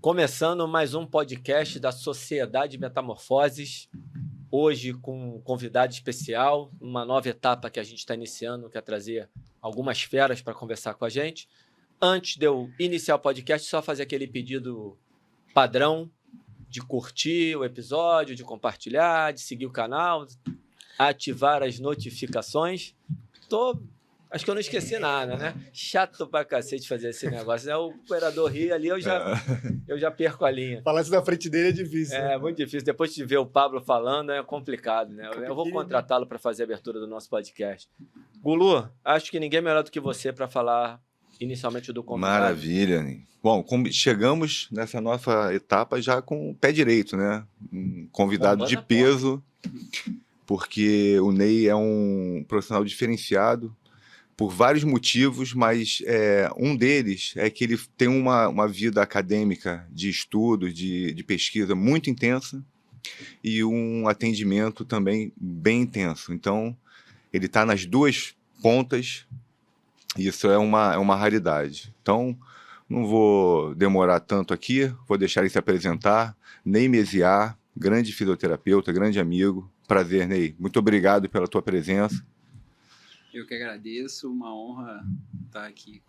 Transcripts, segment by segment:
Começando mais um podcast da Sociedade Metamorfoses, hoje com um convidado especial, uma nova etapa que a gente está iniciando, que é trazer algumas feras para conversar com a gente. Antes de eu iniciar o podcast, só fazer aquele pedido padrão de curtir o episódio, de compartilhar, de seguir o canal, ativar as notificações. Acho que eu não esqueci nada, né? Chato pra cacete fazer esse negócio, né? O operador ri ali, eu já perco a linha. Falar isso na frente dele é difícil. É muito difícil. Depois de ver o Pablo falando, é complicado, né? Eu vou contratá-lo para fazer a abertura do nosso podcast. Gulu, acho que ninguém é melhor do que você para falar inicialmente do convidado. Maravilha, Ney. Bom, chegamos nessa nossa etapa já com o pé direito, né? Um convidado de peso, porque o Ney é um profissional diferenciado por vários motivos, mas um deles é que ele tem uma vida acadêmica de estudo, de pesquisa muito intensa e um atendimento também bem intenso. Então, ele está nas duas pontas e isso é uma raridade. Então, não vou demorar tanto aqui, vou deixar ele se apresentar. Ney Mesiar, grande fisioterapeuta, grande amigo. Prazer, Ney. Muito obrigado pela tua presença. Eu que agradeço, uma honra estar aqui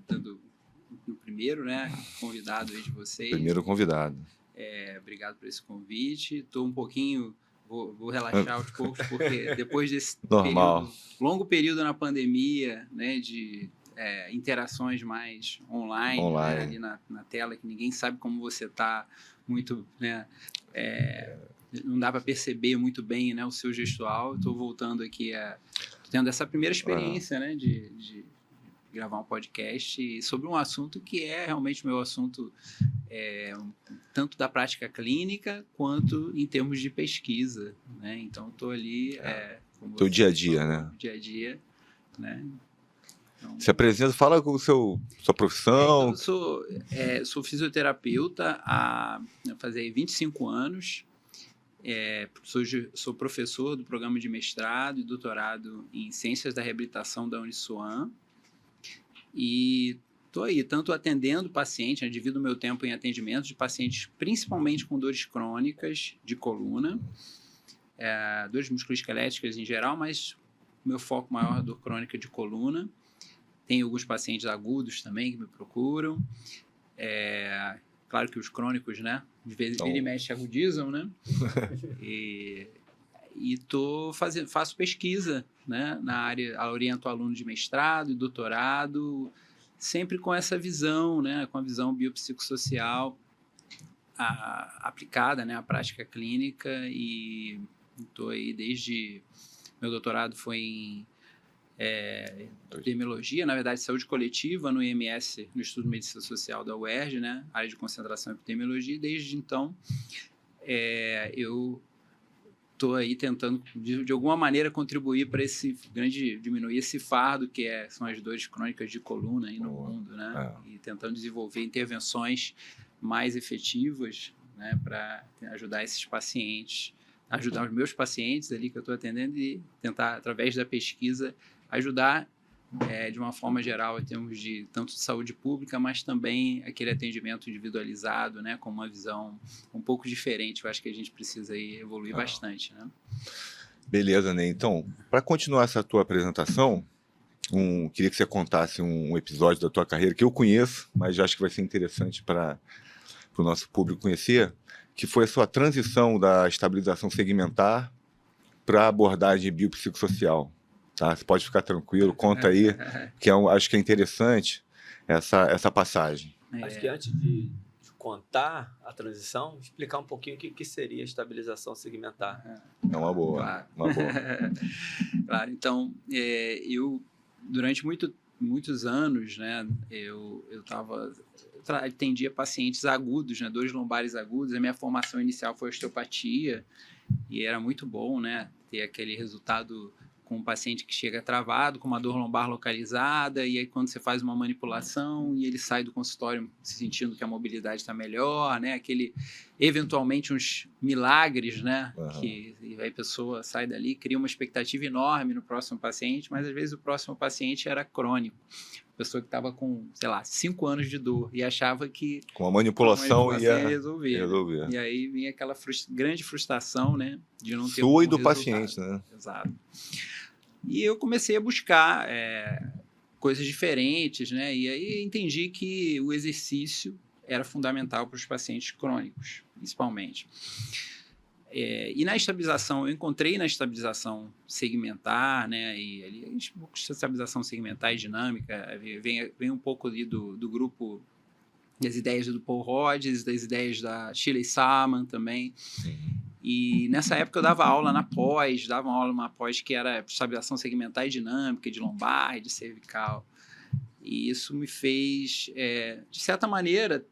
dando no primeiro, né, convidado aí de vocês. Primeiro convidado. Obrigado por esse convite. Estou um pouquinho, vou relaxar aos poucos, porque depois desse longo período na pandemia, né, de interações mais online. Né, ali na tela, que ninguém sabe como você está muito, né, não dá para perceber muito bem, né, o seu gestual. Estou voltando aqui tendo essa primeira experiência, né, de gravar um podcast sobre um assunto que é realmente o meu assunto, tanto da prática clínica quanto em termos de pesquisa, né? Então estou ali teu dia a dia, né? Dia a dia, né? Então, se apresenta, fala com sua profissão. Então, eu sou fisioterapeuta há fazer 25 anos. Sou professor do programa de mestrado e doutorado em Ciências da Reabilitação da Uniswan e estou aí tanto atendendo pacientes, né, divido meu tempo em atendimento de pacientes principalmente com dores crônicas de coluna, dores musculoesqueléticas em geral, mas meu foco maior é dor crônica de coluna. Tenho alguns pacientes agudos também que me procuram. Claro que os crônicos, né? De vez em mexe agudizam, né? E faço pesquisa, né? Na área, oriento aluno de mestrado e doutorado, sempre com essa visão, né? Com a visão biopsicossocial aplicada, né? À prática clínica, e estou aí desde... Meu doutorado foi em epidemiologia, na verdade, saúde coletiva no IMS, no Instituto de Medicina Social da UERJ, né, área de concentração em epidemiologia, e desde então eu estou aí tentando, de alguma maneira, contribuir para diminuir esse fardo que são as dores crônicas de coluna aí no mundo, né, e tentando desenvolver intervenções mais efetivas, né, para ajudar esses pacientes, ajudar os meus pacientes ali que eu estou atendendo e tentar, através da pesquisa, ajudar de uma forma geral em termos de tanto de saúde pública, mas também aquele atendimento individualizado, né, com uma visão um pouco diferente. Eu acho que a gente precisa aí evoluir bastante, né? Beleza, Ney. Então, para continuar essa tua apresentação, queria que você contasse um episódio da tua carreira que eu conheço, mas já acho que vai ser interessante para o nosso público conhecer, que foi a sua transição da estabilização segmentar para a abordagem biopsicossocial. Tá? Você pode ficar tranquilo, conta aí, que acho que é interessante essa passagem. Acho que antes de contar a transição, explicar um pouquinho o que seria a estabilização segmentar. É uma boa. Claro. Uma boa. Claro, então, eu, durante muitos anos, né, eu atendia pacientes agudos, né, dores lombares agudas. A minha formação inicial foi osteopatia e era muito bom, né, ter aquele resultado com um paciente que chega travado, com uma dor lombar localizada, e aí quando você faz uma manipulação e ele sai do consultório se sentindo que a mobilidade está melhor, né, eventualmente uns milagres, né? Uhum. Que e aí a pessoa sai dali, cria uma expectativa enorme no próximo paciente, mas às vezes o próximo paciente era crônico. Pessoa que estava com, sei lá, 5 anos de dor e achava que Com a a manipulação manipulação ia ia resolver, né? resolver. E aí vinha aquela grande frustração, né? De não ter um Sua e bom do resultado. paciente, né? Exato. E eu comecei a buscar coisas diferentes, né? E aí entendi que o exercício era fundamental para os pacientes crônicos, principalmente. E na estabilização, eu encontrei na estabilização segmentar, né? E ali, estabilização segmentar e dinâmica, vem um pouco ali do grupo das ideias do Paul Rhodes, das ideias da Shirley Sahlman também. E nessa época eu dava aula na pós, dava aula numa pós que era estabilização segmentar e dinâmica, de lombar, de cervical. E isso me fez, de certa maneira,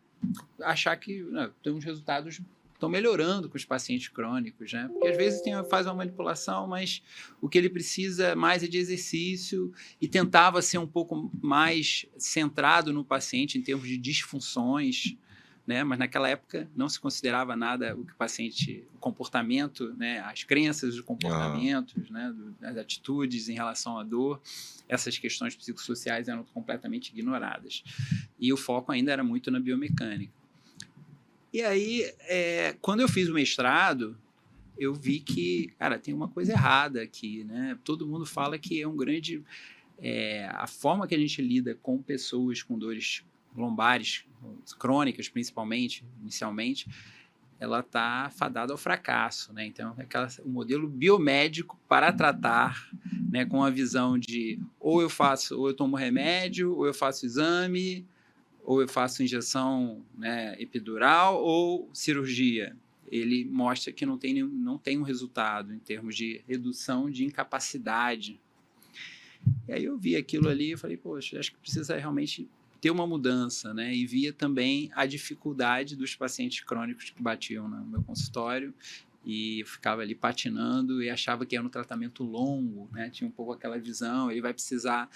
achar que tem uns resultados estão melhorando com os pacientes crônicos, né? Porque às vezes faz uma manipulação, mas o que ele precisa mais é de exercício e tentava ser um pouco mais centrado no paciente em termos de disfunções, né? Mas naquela época não se considerava nada o que o paciente, o comportamento, né? As crenças dos comportamentos, né? As atitudes em relação à dor, essas questões psicossociais eram completamente ignoradas. E o foco ainda era muito na biomecânica. E aí, quando eu fiz o mestrado, eu vi que, cara, tem uma coisa errada aqui, né? Todo mundo fala que é um grande... a forma que a gente lida com pessoas com dores lombares, crônicas principalmente, inicialmente, ela está fadada ao fracasso, né? Então, o modelo biomédico para tratar, né, com a visão de ou eu tomo remédio, ou eu faço exame, ou eu faço injeção, né, epidural ou cirurgia. Ele mostra que não tem um resultado em termos de redução de incapacidade. E aí eu vi aquilo ali e falei, poxa, acho que precisa realmente ter uma mudança, né? E via também a dificuldade dos pacientes crônicos que batiam no meu consultório e eu ficava ali patinando e achava que era um tratamento longo, né? Tinha um pouco aquela visão, ele vai precisar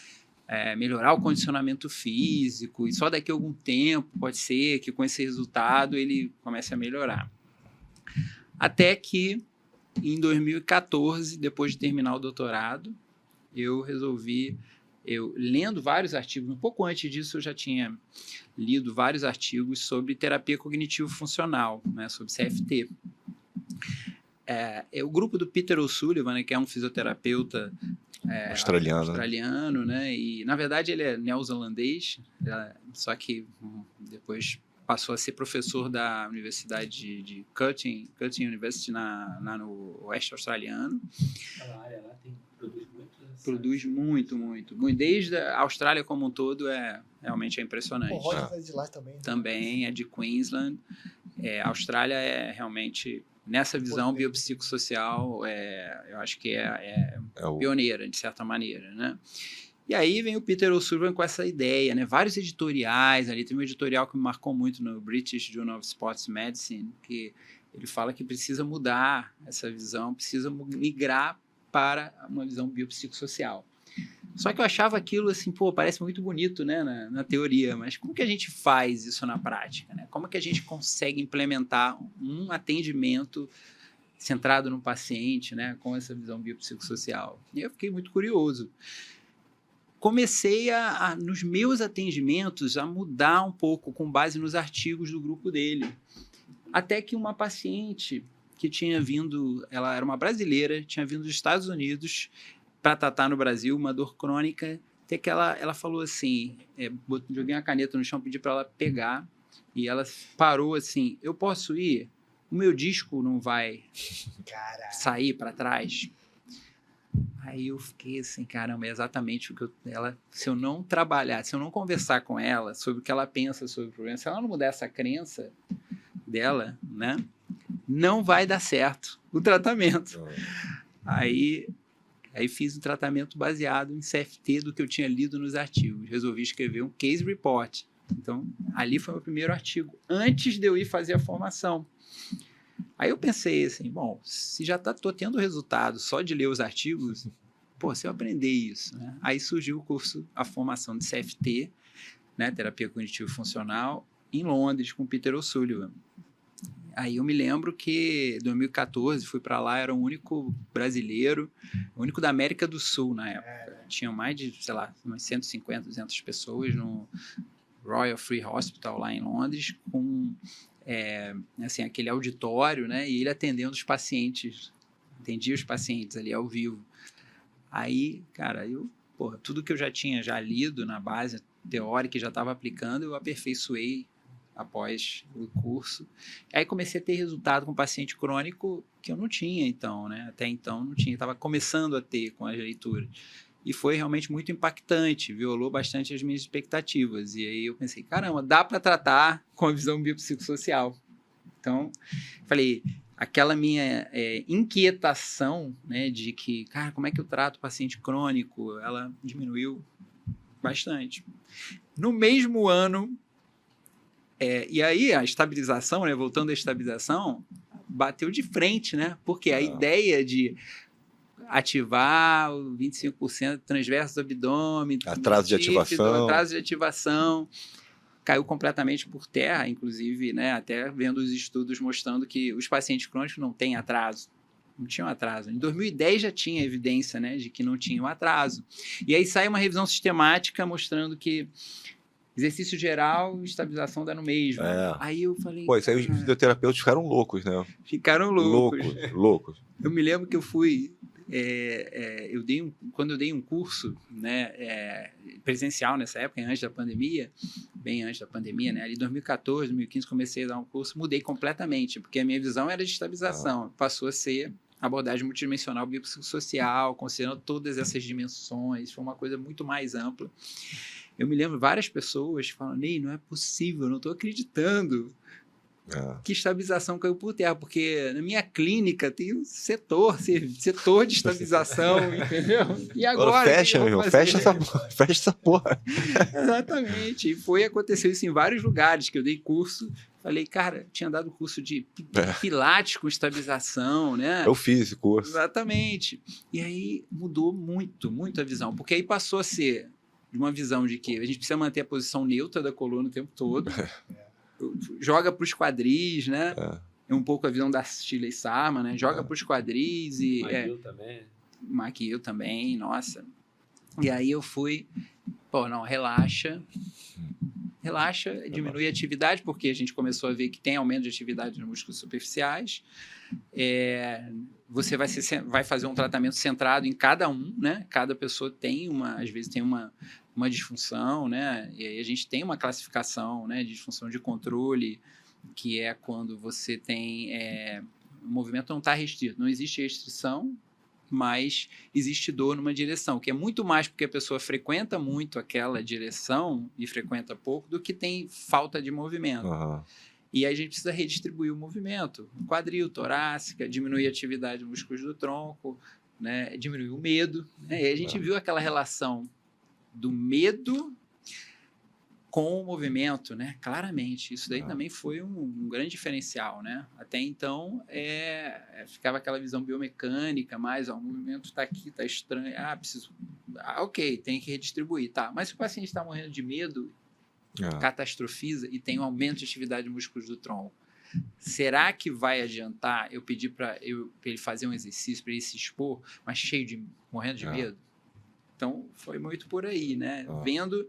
melhorar o condicionamento físico e só daqui a algum tempo pode ser que com esse resultado ele comece a melhorar. Até que em 2014, depois de terminar o doutorado, eu resolvi, lendo vários artigos, um pouco antes disso eu já tinha lido vários artigos sobre terapia cognitivo-funcional, né, sobre CFT. O grupo do Peter O'Sullivan, né, que é um fisioterapeuta australiano, né? E na verdade ele é neozelandês, só que depois passou a ser professor da Universidade de Curtin University no oeste australiano. Aquela área lá produz muito. Desde a Austrália como um todo realmente é impressionante. O Rhodes é de lá também. Né? Também é de Queensland. A Austrália é realmente, nessa visão biopsicossocial, eu acho que é pioneira, de certa maneira, né? E aí vem o Peter O'Sullivan com essa ideia, né? Vários editoriais ali, tem um editorial que me marcou muito no British Journal of Sports Medicine, que ele fala que precisa mudar essa visão, precisa migrar para uma visão biopsicossocial. Só que eu achava aquilo assim, parece muito bonito, né, na teoria, mas como que a gente faz isso na prática, né? Como que a gente consegue implementar um atendimento centrado no paciente, né, com essa visão biopsicossocial? E eu fiquei muito curioso. Comecei nos meus atendimentos, a mudar um pouco com base nos artigos do grupo dele. Até que uma paciente que tinha vindo, ela era uma brasileira, tinha vindo dos Estados Unidos para tratar no Brasil uma dor crônica, até que ela falou assim, joguei uma caneta no chão, pedi para ela pegar, e ela parou assim, eu posso ir? O meu disco não vai sair para trás? Aí eu fiquei assim, caramba, é exatamente o que se eu não trabalhar, se eu não conversar com ela sobre o que ela pensa sobre o problema, se ela não mudar essa crença dela, né, não vai dar certo o tratamento. Aí fiz um tratamento baseado em CFT do que eu tinha lido nos artigos. Resolvi escrever um case report. Então, ali foi o meu primeiro artigo, antes de eu ir fazer a formação. Aí eu pensei assim, bom, se já estou tendo resultado só de ler os artigos, se eu aprender isso, né? Aí surgiu o curso, a formação de CFT, né, terapia cognitivo-funcional, em Londres, com Peter O'Sullivan. Aí eu me lembro que em 2014 fui para lá, era o único brasileiro, o único da América do Sul na época. Tinham mais de, sei lá, umas 150, 200 pessoas no Royal Free Hospital lá em Londres, com assim, aquele auditório, né? E ele atendendo os pacientes, atendia os pacientes ali ao vivo. Aí, cara, tudo que eu já tinha lido na base teórica e já estava aplicando, eu aperfeiçoei após o curso. Aí comecei a ter resultado com paciente crônico que eu não tinha, então, né? Até então não tinha, estava começando a ter com as leituras. E foi realmente muito impactante, violou bastante as minhas expectativas. E aí eu pensei, caramba, dá para tratar com a visão biopsicossocial. Então, falei, aquela minha inquietação, né, de que, cara, como é que eu trato o paciente crônico? Ela diminuiu bastante. No mesmo ano, e aí a estabilização, né, voltando à estabilização, bateu de frente, né? Porque a ideia de ativar o 25% transverso do abdômen, atraso de ativação, caiu completamente por terra, inclusive, né, até vendo os estudos mostrando que os pacientes crônicos não têm atraso. Não tinham atraso. Em 2010 já tinha evidência, né, de que não tinham atraso. E aí sai uma revisão sistemática mostrando que exercício geral e estabilização dá no mesmo. Aí eu falei... Pô, isso aí os fisioterapeutas ficaram loucos, né? Ficaram loucos. Loucos. Eu me lembro que eu fui... quando eu dei um curso, né, presencial nessa época, antes da pandemia, bem antes da pandemia, né, ali em 2014, 2015 comecei a dar um curso, mudei completamente, porque a minha visão era de estabilização, passou a ser abordagem multidimensional biopsicossocial, considerando todas essas dimensões, foi uma coisa muito mais ampla. Eu me lembro várias pessoas falando, Ney, não é possível, eu não estou acreditando que estabilização caiu por terra, porque na minha clínica tem um setor de estabilização, entendeu? E agora fecha, meu irmão, fecha essa porra. Exatamente, e aconteceu isso em vários lugares que eu dei curso. Falei, cara, tinha dado curso de pilates com estabilização, né? Eu fiz esse curso. Exatamente. E aí mudou muito, muito a visão, porque aí passou a ser uma visão de que a gente precisa manter a posição neutra da coluna o tempo todo, joga para os quadris, né? É um pouco a visão da Shirley Sarma, né? Joga para os quadris e... McGill também. McGill também, nossa. E aí eu fui, relaxa, diminui a atividade, porque a gente começou a ver que tem aumento de atividade nos músculos superficiais. Você vai fazer um tratamento centrado em cada um, né? Cada pessoa às vezes tem uma disfunção, né? E aí a gente tem uma classificação, né, de disfunção de controle, que é quando você tem o movimento não está restrito, não existe restrição, mas existe dor numa direção, que é muito mais porque a pessoa frequenta muito aquela direção e frequenta pouco do que tem falta de movimento. E aí a gente precisa redistribuir o movimento, quadril, torácica, diminuir a atividade dos músculos do tronco, né, diminuir o medo, né? E a gente viu aquela relação do medo com o movimento, né? Claramente. Isso daí também foi um grande diferencial, né? Até então, ficava aquela visão biomecânica, mais, o movimento está aqui, está estranho. Ok, tem que redistribuir, tá. Mas se o paciente está morrendo de medo, catastrofiza e tem um aumento de atividade de músculos do tronco, será que vai adiantar eu pedir para ele fazer um exercício, para ele se expor, mas morrendo de medo? Então, foi muito por aí, né? Vendo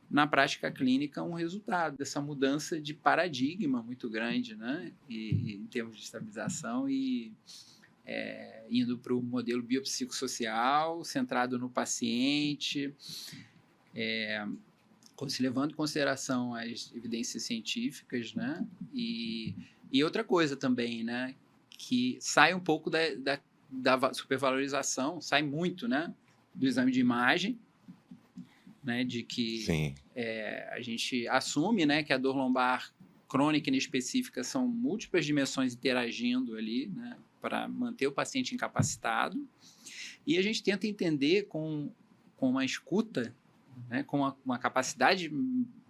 na prática clínica um resultado dessa mudança de paradigma muito grande, né? E em termos de estabilização e indo para o modelo biopsicossocial, centrado no paciente, levando em consideração as evidências científicas, né? E outra coisa também, né? Que sai um pouco da supervalorização, sai muito, né? Do exame de imagem, né, de que a gente assume, né, que a dor lombar crônica e inespecífica são múltiplas dimensões interagindo ali, né, para manter o paciente incapacitado, e a gente tenta entender com uma escuta, né, com uma capacidade,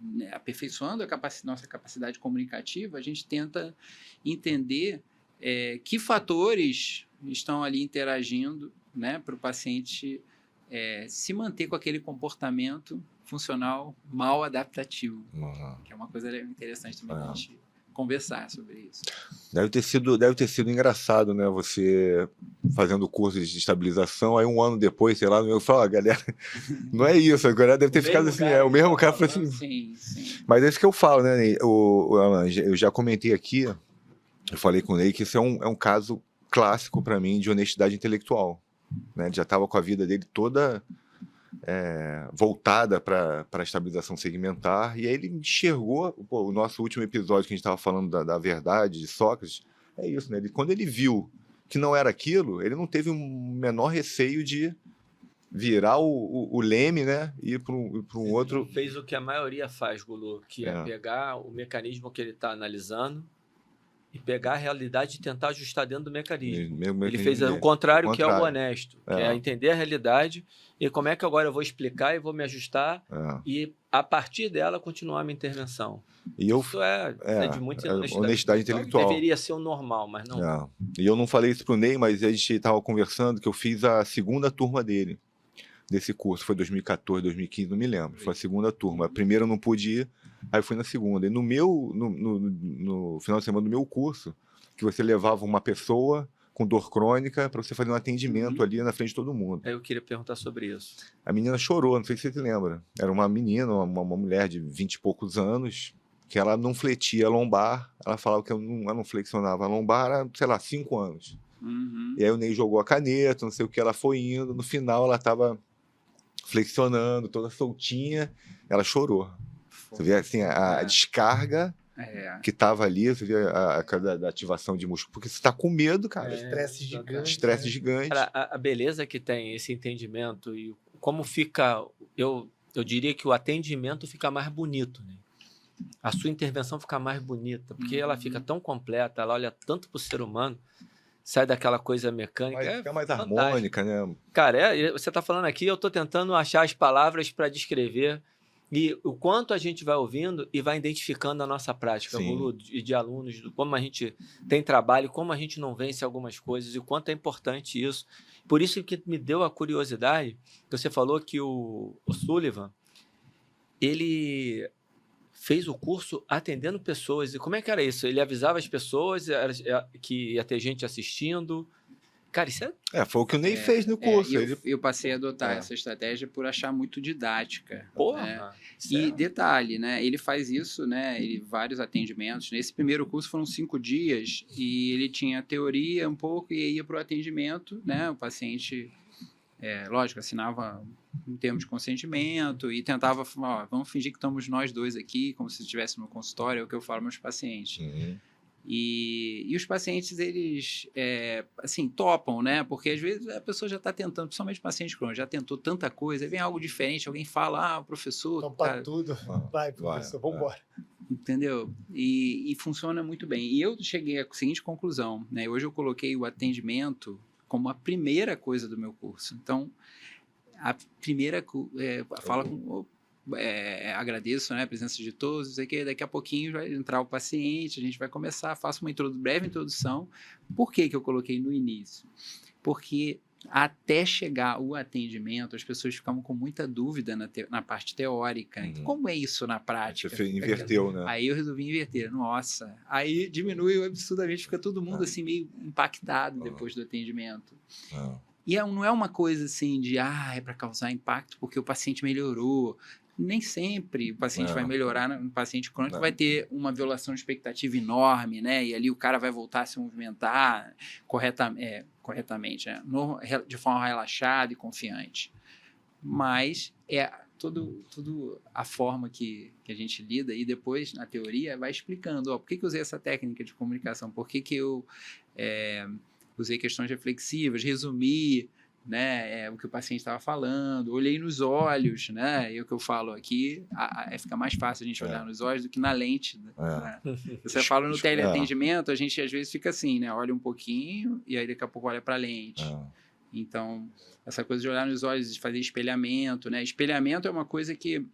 né, aperfeiçoando nossa capacidade comunicativa, a gente tenta entender que fatores estão ali interagindo, né, para o paciente se manter com aquele comportamento funcional mal adaptativo, que é uma coisa interessante também que a gente conversar sobre isso. Deve ter sido engraçado, né? Você fazendo curso de estabilização, aí um ano depois, sei lá, eu falo, galera, não é isso, agora deve ter ficado assim, o mesmo cara falou assim. Sim, sim. Mas é isso que eu falo, né, Ney? Alan, eu já comentei aqui, eu falei com o Ney que isso é um caso clássico para mim de honestidade intelectual, né? Ele já estava com a vida dele toda voltada para a estabilização segmentar, e aí ele enxergou, o nosso último episódio que a gente estava falando da verdade de Sócrates, é isso, né? Quando ele viu que não era aquilo, ele não teve um menor receio de virar o leme, né? E ir para um outro... Fez o que a maioria faz, Gulu, que é pegar o mecanismo que ele está analisando e pegar a realidade e tentar ajustar dentro do mecanismo. Ele fez o contrário, que é o honesto, que é entender a realidade e como é que agora eu vou explicar e vou me ajustar e, a partir dela, continuar a minha intervenção. Isso é de muita honestidade intelectual. Deveria ser o normal, mas não. E eu não falei isso pro Ney, mas a gente estava conversando que eu fiz a segunda turma dele, desse curso. Foi 2014, 2015, não me lembro. Foi a segunda turma. A primeira eu não pude ir, aí fui na segunda. E no final de semana do meu curso, que você levava uma pessoa com dor crônica para você fazer um atendimento ali na frente de todo mundo. Eu queria perguntar sobre isso. A menina chorou, não sei se você se lembra. Era uma menina, uma mulher de 20 e poucos anos, que ela não fletia a lombar. Ela falava que ela não flexionava a lombar há, sei lá, 5 anos. E aí o Ney jogou a caneta, não sei o que, ela foi indo. No final ela estava flexionando, toda soltinha. Ela chorou. Você vê assim, a descarga que estava ali, você vê a da ativação de músculo, porque você está com medo, cara. Estresse gigante. Estresse gigante. Cara, a beleza que tem esse entendimento e como fica, eu diria que o atendimento fica mais bonito, né? A sua intervenção fica mais bonita, porque ela fica tão completa, ela olha tanto para o ser humano, sai daquela coisa mecânica. Fica mais harmônica, né? Cara, você está falando aqui, eu estou tentando achar as palavras para descrever e o quanto a gente vai ouvindo e vai identificando a nossa prática, Gulu, de alunos, como a gente tem trabalho, como a gente não vence algumas coisas e o quanto é importante isso. Por isso que me deu a curiosidade, que você falou que o Sullivan, ele fez o curso atendendo pessoas. E como é que era isso? Ele avisava as pessoas que ia ter gente assistindo? Cara, isso foi o que o Ney fez no curso. Eu passei a adotar essa estratégia por achar muito didática. Porra! Né? E detalhe, né? Ele faz isso, né? Vários atendimentos. Nesse primeiro curso foram 5 dias e ele tinha teoria um pouco e ia para o atendimento, né? O paciente, lógico, assinava um termo de consentimento e tentava falar, vamos fingir que estamos nós dois aqui, como se estivesse no consultório, é o que eu falo para meus pacientes. E os pacientes, eles, assim, topam, né? Porque às vezes a pessoa já está tentando, principalmente o paciente crônico, já tentou tanta coisa, aí vem algo diferente, alguém fala, professor... Topa tudo, vai, professor, vamos embora. Entendeu? E funciona muito bem. E eu cheguei à seguinte conclusão, né? Hoje eu coloquei o atendimento como a primeira coisa do meu curso. Então, a primeira... fala com... agradeço, né, a presença de todos, não sei o que, daqui a pouquinho vai entrar o paciente, a gente vai começar, faço uma breve introdução. Por que eu coloquei no início? Porque até chegar o atendimento, as pessoas ficavam com muita dúvida na parte teórica. Então, como é isso na prática? Você inverteu, né? Aí eu resolvi inverter. Nossa, aí diminui absurdamente, fica todo mundo assim meio impactado depois do atendimento. E não é uma coisa assim de, é para causar impacto porque o paciente melhorou. Nem sempre o paciente vai melhorar, um paciente crônico vai ter uma violação de expectativa enorme, né? E ali o cara vai voltar a se movimentar corretamente, né? De forma relaxada e confiante. Mas tudo a forma que a gente lida e depois, na teoria, vai explicando, por que eu usei essa técnica de comunicação, por que eu usei questões reflexivas, resumi, né, o que o paciente estava falando, olhei nos olhos, né, e o que eu falo aqui, fica mais fácil a gente olhar nos olhos do que na lente. Né? Você fala no teleatendimento, a gente às vezes fica assim, né, olha um pouquinho e aí daqui a pouco olha para a lente. Então, essa coisa de olhar nos olhos, de fazer espelhamento, né, espelhamento é uma coisa que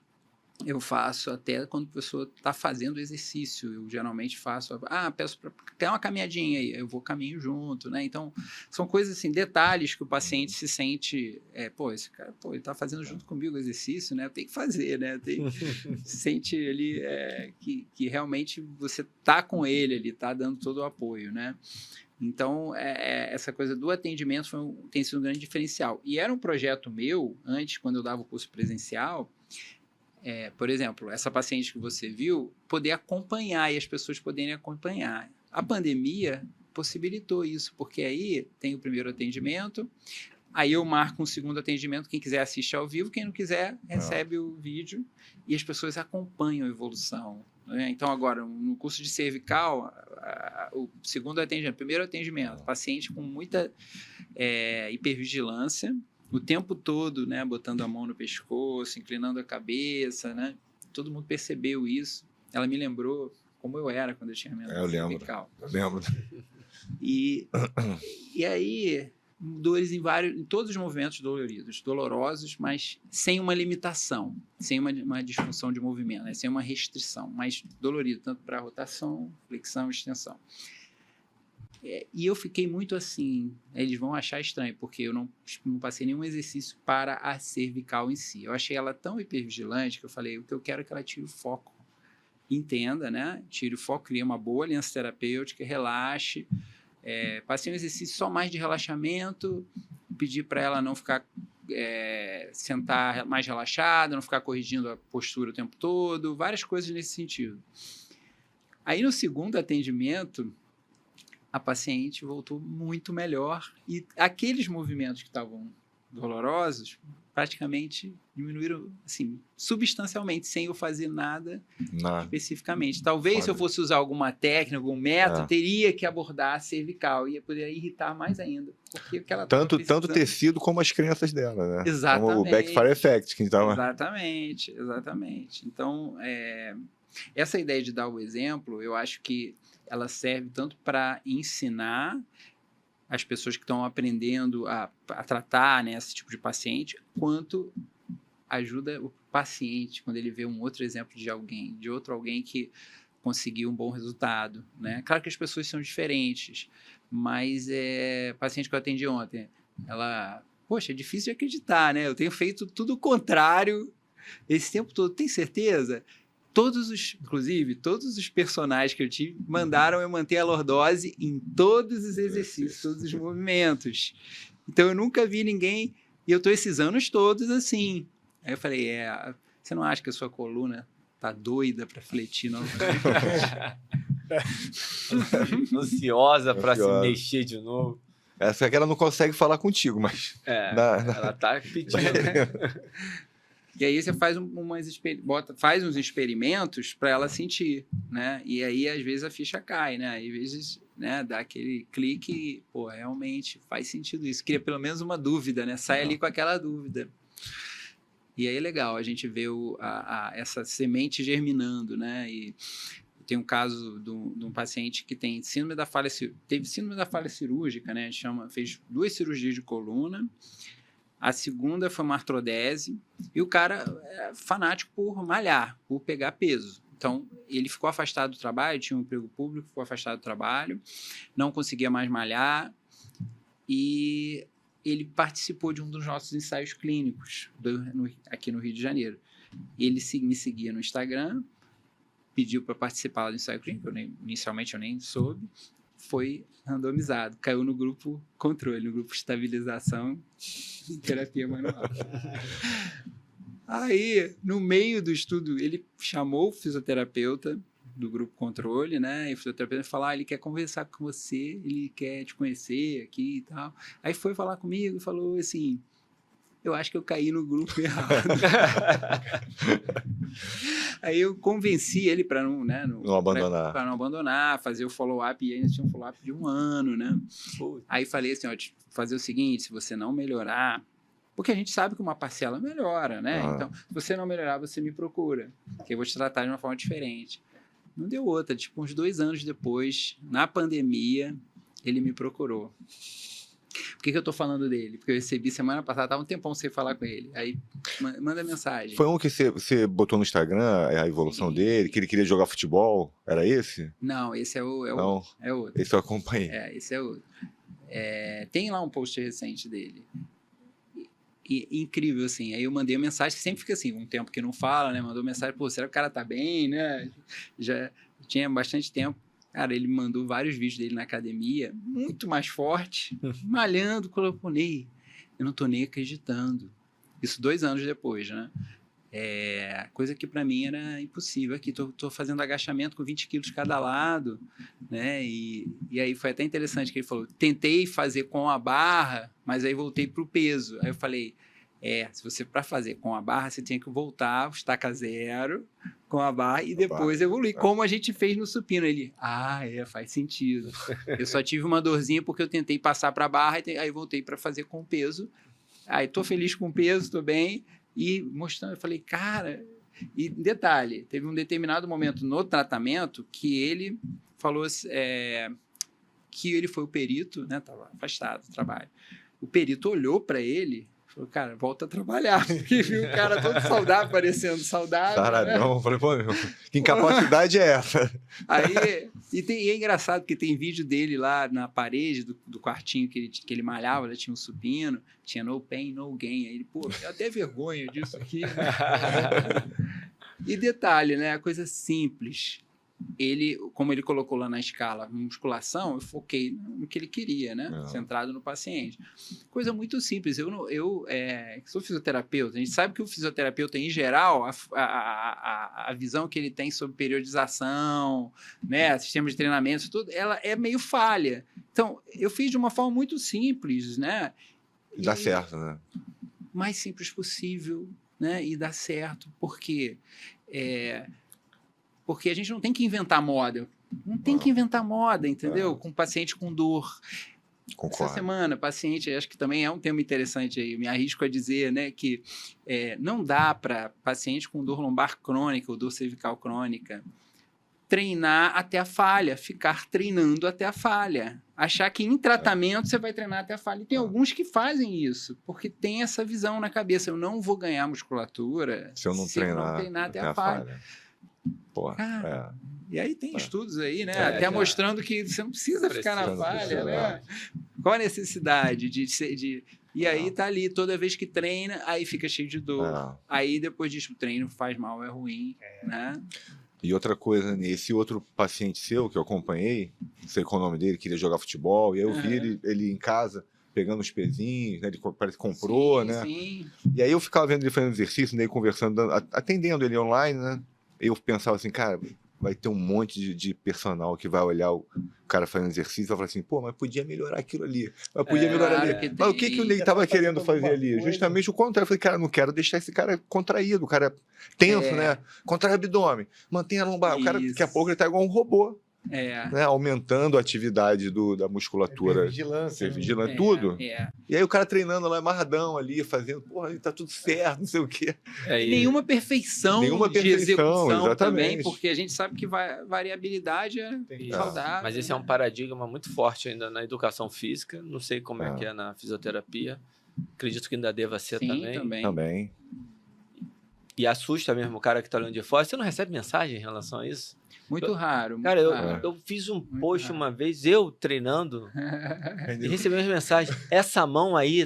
eu faço até quando a pessoa está fazendo exercício. Eu geralmente faço, peço para ter uma caminhadinha aí, eu vou caminho junto, né? Então, são coisas assim, detalhes que o paciente se sente, esse cara, ele está fazendo junto comigo o exercício, né? Eu tenho que fazer, né? Se sente ali que realmente você está com ele, ele está dando todo o apoio, né? Então, essa coisa do atendimento tem sido um grande diferencial. E era um projeto meu, antes, quando eu dava o curso presencial, por exemplo, essa paciente que você viu, poder acompanhar e as pessoas poderem acompanhar. A pandemia possibilitou isso, porque aí tem o primeiro atendimento, aí eu marco um segundo atendimento, quem quiser assiste ao vivo, quem não quiser recebe o vídeo e as pessoas acompanham a evolução. Né? Então, agora, no curso de cervical, o segundo atendimento, primeiro atendimento, paciente com muita hipervigilância, o tempo todo, né, botando a mão no pescoço, inclinando a cabeça, né? Todo mundo percebeu isso. Ela me lembrou como eu era quando eu tinha minha cervical. Eu lembro. E aí, dores em todos os movimentos dolorosos, mas sem uma limitação, sem uma disfunção de movimento, né? Sem uma restrição, mas dolorido, tanto para rotação, flexão, extensão. E eu fiquei muito assim, eles vão achar estranho, porque eu não passei nenhum exercício para a cervical em si. Eu achei ela tão hipervigilante que eu falei, o que eu quero é que ela tire o foco. Entenda, né? Tire o foco, crie uma boa aliança terapêutica, relaxe. Passei um exercício só mais de relaxamento, pedi para ela não ficar, sentar mais relaxada, não ficar corrigindo a postura o tempo todo, várias coisas nesse sentido. Aí no segundo atendimento, a paciente voltou muito melhor e aqueles movimentos que estavam dolorosos praticamente diminuíram assim, substancialmente, sem eu fazer nada especificamente. Talvez se eu fosse usar alguma técnica, algum método, teria que abordar a cervical e ia poder irritar mais ainda. Porque tanto o tecido como as crenças dela, né? Exatamente. Como o backfire effect. Que então... Exatamente. Então, essa ideia de dar o exemplo, eu acho que ela serve tanto para ensinar as pessoas que estão aprendendo a tratar, né, esse tipo de paciente, quanto ajuda o paciente quando ele vê um outro exemplo de alguém que conseguiu um bom resultado, né? Claro que as pessoas são diferentes, mas paciente que eu atendi ontem, ela, poxa, é difícil de acreditar, né? Eu tenho feito tudo o contrário esse tempo todo, tem certeza? Inclusive, todos os personagens que eu tive mandaram eu manter a lordose em todos os exercícios, todos os movimentos. Então, eu nunca vi ninguém... E eu estou esses anos todos assim. Aí eu falei, você não acha que a sua coluna tá doida para fletir novamente? Ansiosa para se mexer de novo. Essa aqui ela não consegue falar contigo, mas... Ela tá pedindo. E aí você faz faz uns experimentos para ela sentir, né? E aí, às vezes, a ficha cai, né? Às vezes, né, dá aquele clique, realmente faz sentido isso. Cria pelo menos uma dúvida, né? Sai ali com aquela dúvida. E aí é legal, a gente vê essa semente germinando, né? E tem um caso de um paciente que tem teve síndrome da falha cirúrgica, né? A gente fez 2 cirurgias de coluna. A segunda foi uma artrodese e o cara é fanático por malhar, por pegar peso. Então, ele ficou afastado do trabalho, tinha um emprego público, ficou afastado do trabalho, não conseguia mais malhar e ele participou de um dos nossos ensaios clínicos aqui no Rio de Janeiro. Ele me seguia no Instagram, pediu para participar do ensaio clínico, inicialmente eu nem soube, foi randomizado, caiu no grupo controle, no grupo estabilização e terapia manual. Aí, no meio do estudo, ele chamou o fisioterapeuta do grupo controle, né? E o fisioterapeuta falou, ele quer conversar com você, ele quer te conhecer aqui e tal. Aí foi falar comigo e falou assim, eu acho que eu caí no grupo errado. Aí eu convenci ele para não abandonar. Para não abandonar, fazer o follow-up, e ainda tinha um follow-up de 1 ano, né? Aí falei assim, fazer o seguinte, se você não melhorar, porque a gente sabe que uma parcela melhora, né? Então, se você não melhorar, você me procura, que eu vou te tratar de uma forma diferente. Não deu outra, tipo, uns 2 anos depois, na pandemia, ele me procurou. Por que eu tô falando dele? Porque eu recebi semana passada, tava um tempão sem falar com ele. Aí, manda mensagem. Foi um que você botou no Instagram, a evolução dele, que ele queria jogar futebol? Era esse? Não, esse é o Não, outro. É outro. esse eu acompanhei. Esse é outro. Tem lá um post recente dele. E incrível, assim. Aí eu mandei uma mensagem, que sempre fica assim, um tempo que não fala, né? Mandou mensagem, pô, será que o cara tá bem, né? Já tinha bastante tempo. Cara, ele mandou vários vídeos dele na academia, muito mais forte, malhando, colocou Ney. Eu não tô nem acreditando. Isso 2 anos depois, né? Coisa que para mim era impossível. Aqui, tô fazendo agachamento com 20 quilos cada lado, né? E aí foi até interessante que ele falou, tentei fazer com a barra, mas aí voltei pro peso. Aí eu falei, se você para fazer com a barra, você tinha que voltar, estaca zero com a barra e depois evoluir, como a gente fez no supino. Ele, faz sentido. Eu só tive uma dorzinha porque eu tentei passar para a barra, aí voltei para fazer com o peso. Aí tô feliz com o peso, tô bem. E mostrando, eu falei, cara... E detalhe, teve um determinado momento no tratamento que ele falou que ele foi o perito, né? Tava afastado do trabalho. O perito olhou para ele e falou, cara, volta a trabalhar. Porque viu o cara todo saudável, parecendo saudável. Taradão. Né? Falei, pô, que incapacidade é essa? Aí, e é engraçado porque tem vídeo dele lá na parede do quartinho que ele malhava, lá tinha um supino, tinha no pain, no gain. Aí ele, pô, eu até vergonha disso aqui. E detalhe, né? A coisa simples. Como ele colocou lá na escala musculação, eu foquei no que ele queria, né? Centrado no paciente. Coisa muito simples. Eu sou fisioterapeuta, a gente sabe que o fisioterapeuta, em geral, a visão que ele tem sobre periodização, né? Sistema de treinamento, tudo, ela é meio falha. Então, eu fiz de uma forma muito simples, né? Dá certo, né? Mais simples possível, né? E dá certo. Por quê? Porque a gente não tem que inventar moda. Não tem que inventar moda, entendeu? Com paciente com dor. Concordo. Essa semana, paciente, acho que também é um tema interessante aí, eu me arrisco a dizer, né, que não dá para paciente com dor lombar crônica ou dor cervical crônica treinar até a falha, ficar treinando até a falha. Achar que em tratamento você vai treinar até a falha. E tem alguns que fazem isso, porque tem essa visão na cabeça. Eu não vou ganhar musculatura se eu não treinar até a falha. Porra, cara, e aí tem estudos aí, né? Até mostrando que você não precisa ficar na falha, né? Qual a necessidade de... E aí tá ali, toda vez que treina, aí fica cheio de dor. Aí depois disso, o treino faz mal, é ruim, né? E outra coisa, esse outro paciente seu que eu acompanhei, não sei qual é o nome dele, queria jogar futebol, e aí eu vi ele em casa pegando os pezinhos, né? Ele parece que comprou, né? Sim. E aí eu ficava vendo ele fazendo exercício, né? Conversando, atendendo ele online, né? Eu pensava assim, cara, vai ter um monte de personal que vai olhar o cara fazendo exercício e vai falar assim, pô, mas podia melhorar aquilo ali, mas podia melhorar ali. Mas o que o Ney estava querendo fazer ali? Justamente o contrário. Eu falei, cara, não quero deixar esse cara contraído, o cara tenso, né? Contrai o abdômen, mantém a lombar. O cara, daqui a pouco, ele tá igual um robô. Né? Aumentando a atividade da musculatura. Vigilância. Vigilante, tudo. E aí o cara treinando lá, amarradão ali, fazendo, porra, tá tudo certo, não sei o quê. Nenhuma perfeição de execução exatamente. Também, porque a gente sabe que variabilidade é saudável. Mas esse é um paradigma muito forte ainda na educação física, não sei como é que é na fisioterapia, acredito que ainda deva ser também. E assusta mesmo o cara que tá olhando de fora. Você não recebe mensagem em relação a isso? Muito raro. Cara, eu fiz um post uma vez, eu treinando, e recebi uma mensagem. Essa mão aí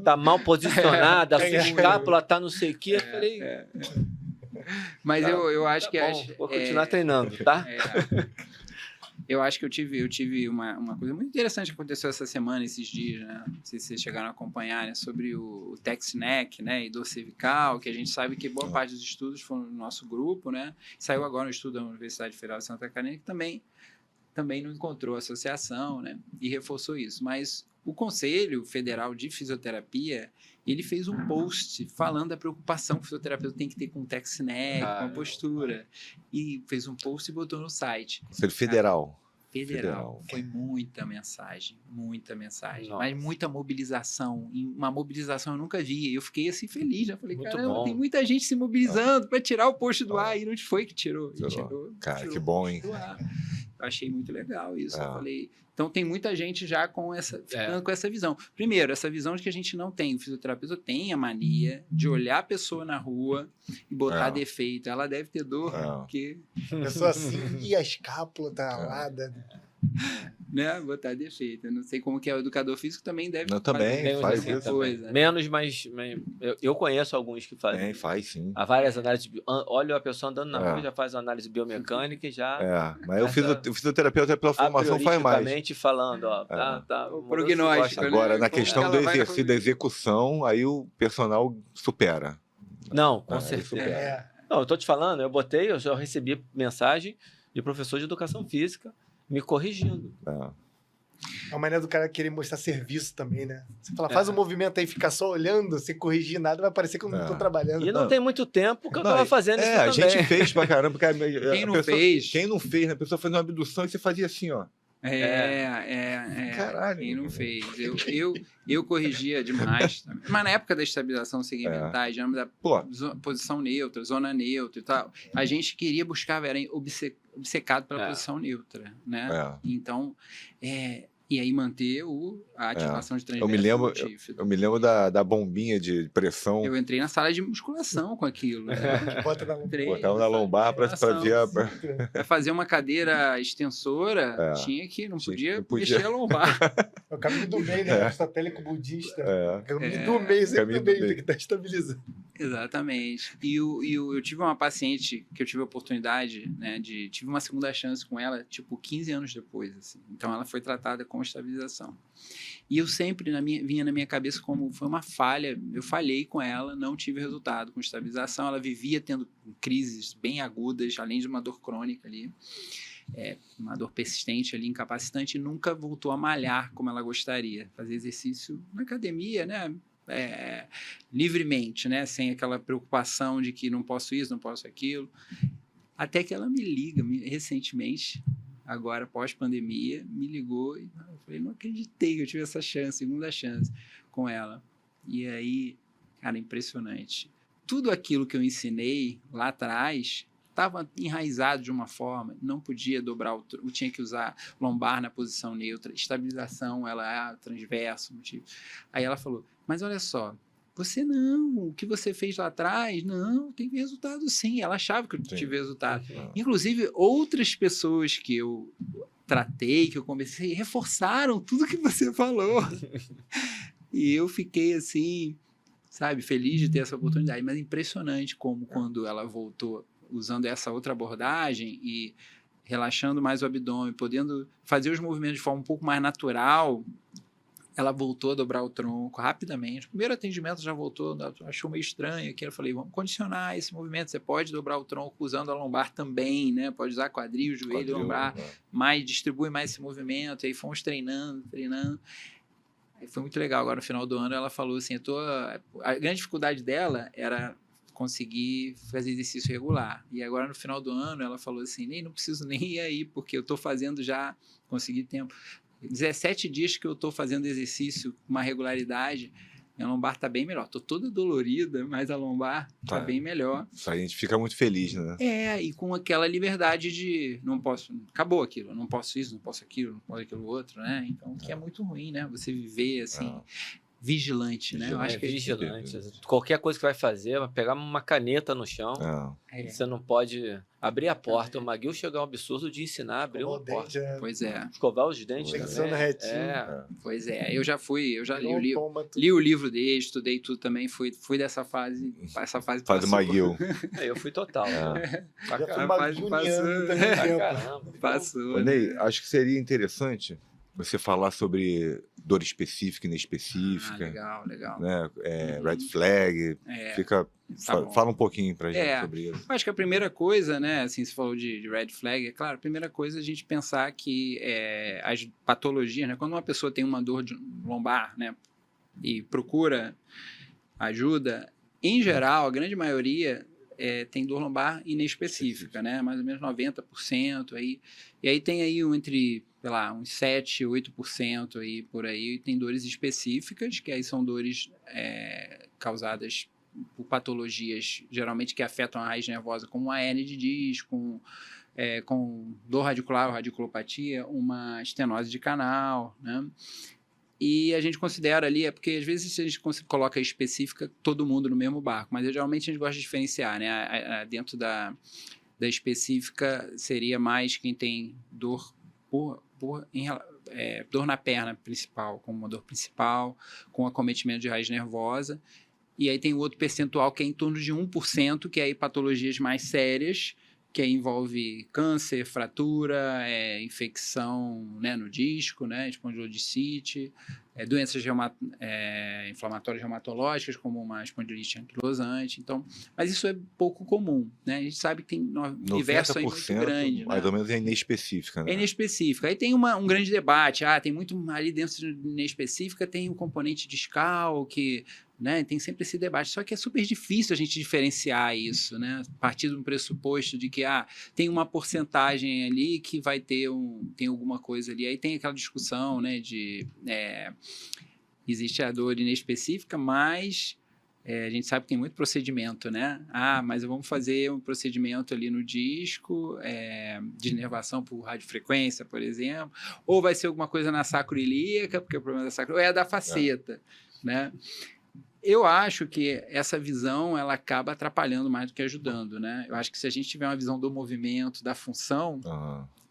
tá mal posicionada, a sua escápula tá não sei o quê. Eu falei... Mas eu acho que... Vou continuar treinando, tá? Eu acho que eu tive uma coisa muito interessante que aconteceu essa semana, esses dias, né? Não sei se vocês chegaram a acompanhar, né? Sobre o TechSnack, né? E dor cervical, que a gente sabe que boa parte dos estudos foram no nosso grupo, né? Saiu agora um estudo da Universidade Federal de Santa Catarina, que também não encontrou associação, né? E reforçou isso. Mas o Conselho Federal de Fisioterapia, ele fez um post falando da preocupação que o fisioterapeuta tem que ter com o TechSnack, com a postura. E fez um post e botou no site. Conselho Federal. Federal. Foi muita mensagem. Nossa. Mas muita mobilização. Uma mobilização eu nunca vi. Eu fiquei assim feliz. Já falei, caramba, tem muita gente se mobilizando para tirar o post do ar. E não foi que tirou. Cara, que bom, hein? achei muito legal isso. Eu falei, então tem muita gente já ficando com essa visão. Primeiro, essa visão de que a gente não tem. O fisioterapeuta tem a mania de olhar a pessoa na rua e botar defeito. Ela deve ter dor, porque... A pessoa assim, e a escápula tá ralada. Né? Botar defeito. Eu não sei como que é o educador físico, também deve também faz essa isso. coisa. Menos, mas eu conheço alguns que fazem. Faz sim. Há várias análises. Olha a pessoa andando na rua, já faz uma análise biomecânica e já. Mas o fisioterapeuta, pela formação, faz mais. Falando, ó. O prognóstico. Agora, na questão do exercício, da execução, aí o personal supera. Não, com certeza. Não, eu tô te falando, eu já recebi mensagem de professor de educação física me corrigindo. É a maneira do cara querer mostrar serviço também, né? Você fala, faz um movimento aí, fica só olhando, sem corrigir nada, vai parecer que eu não tô trabalhando. E não tem muito tempo que eu tava fazendo isso também. A gente fez pra caramba. Quem não fez? Quem não fez, né? A pessoa fazia uma abdução e você fazia assim, ó. Caralho. Quem não fez? Eu corrigia demais. Mas na época da estabilização segmentar, já da posição neutra, zona neutra e tal, a gente queria buscar, era obcecado pela posição neutra, né? Então, e aí manter a ativação de transverso. Eu me lembro da bombinha de pressão. Eu entrei na sala de musculação com aquilo. Né? Botava na lombar para ver. Para fazer uma cadeira extensora, não podia mexer a lombar. É o caminho do meio, né? Aristotélico budista. O caminho do meio, sempre do meio, tem que estar estabilizando. Exatamente. E eu tive uma paciente que eu tive a oportunidade, né, tive uma segunda chance com ela, tipo, 15 anos depois, assim. Então, ela foi tratada com estabilização. E eu sempre, vinha na minha cabeça como foi uma falha, eu falhei com ela, não tive resultado com estabilização, ela vivia tendo crises bem agudas, além de uma dor crônica ali, uma dor persistente ali, incapacitante, e nunca voltou a malhar como ela gostaria, fazer exercício na academia, né, livremente, né? Sem aquela preocupação de que não posso isso, não posso aquilo. Até que ela me liga recentemente, agora pós-pandemia, me ligou e eu falei, não acreditei que eu tive essa chance, segunda chance com ela. E aí, cara, impressionante. Tudo aquilo que eu ensinei lá atrás estava enraizado de uma forma, não podia dobrar tinha que usar lombar na posição neutra, estabilização, ela é transverso, motivo. Aí ela falou, mas olha só, o que você fez lá atrás, não, tem resultado sim. Ela achava que eu tive resultado. Inclusive, outras pessoas que eu tratei, que eu conversei, reforçaram tudo que você falou. E eu fiquei assim, sabe, feliz de ter essa oportunidade, mas impressionante como quando ela voltou usando essa outra abordagem e relaxando mais o abdômen, podendo fazer os movimentos de forma um pouco mais natural, ela voltou a dobrar o tronco rapidamente. O primeiro atendimento já voltou, achou meio estranho aqui. Eu falei, vamos condicionar esse movimento. Você pode dobrar o tronco usando a lombar também, né? Pode usar quadril, joelho, lombar, distribui mais esse movimento. E aí fomos treinando. Aí foi muito legal. Agora, no final do ano, ela falou assim, a grande dificuldade dela era conseguir fazer exercício regular. E agora, no final do ano, ela falou assim, não preciso nem ir aí, porque eu estou fazendo já, consegui tempo. 17 dias que eu estou fazendo exercício com uma regularidade, minha lombar está bem melhor. Estou toda dolorida, mas a lombar está bem melhor. Isso aí a gente fica muito feliz, né? E com aquela liberdade de não posso, acabou aquilo, não posso isso, não posso aquilo, não posso aquilo outro, né? Então, que é muito ruim, né? Você viver assim... Vigilante, né? Eu acho que vigilante. Qualquer coisa que vai fazer, vai pegar uma caneta no chão. Você não pode abrir a porta. O Maguil chegou ao absurdo de ensinar a abrir uma porta. Pois é. Escovar os dentes. Pois é. Eu já li o livro dele, estudei tudo também. Fui dessa fase. Essa fase do Maguil. Eu fui total. Já fui maguiliano também. Passou. Ney, acho que seria interessante você falar sobre dor específica e inespecífica. Legal. Né? Red flag. Fala um pouquinho pra gente sobre isso. Acho que a primeira coisa, né, assim, você falou de red flag, é claro, a primeira coisa é a gente pensar que as patologias, né, quando uma pessoa tem uma dor de lombar, né, e procura ajuda, em geral, a grande maioria tem dor lombar inespecífica, né, mais ou menos 90% aí, e aí tem aí entre uns 7, 8% aí por aí, tem dores específicas, que aí são dores causadas por patologias, geralmente que afetam a raiz nervosa, como a hérnia de disco, com dor radicular ou radiculopatia, uma estenose de canal, né? E a gente considera ali, porque às vezes se a gente coloca específica, todo mundo no mesmo barco, mas geralmente a gente gosta de diferenciar, né? Dentro da específica seria mais quem tem dor dor na perna principal, como uma dor principal, com acometimento de raiz nervosa. E aí tem o outro percentual que é em torno de 1%, que é aí patologias mais sérias, que aí envolve câncer, fratura, infecção, né, no disco, né, espondilodicite, doenças inflamatórias reumatológicas, como uma espondilite anquilosante. Então, mas isso é pouco comum, né? A gente sabe que tem um universo aí muito grande. Mais né? ou menos é inespecífica. Né? É inespecífica. Aí tem um grande debate. Tem muito ali dentro de inespecífica, tem o componente discal, que... né? Tem sempre esse debate, só que é super difícil a gente diferenciar isso, né? A partir de um pressuposto de que tem uma porcentagem ali que vai ter tem alguma coisa ali, aí tem aquela discussão, né, de existe a dor inespecífica, mas a gente sabe que tem muito procedimento, né? Mas vamos fazer um procedimento ali no disco, de inervação por radiofrequência, por exemplo, ou vai ser alguma coisa na sacroiliaca, porque o problema da sacroiliaca é da faceta, né? Eu acho que essa visão ela acaba atrapalhando mais do que ajudando, né? Eu acho que se a gente tiver uma visão do movimento, da função,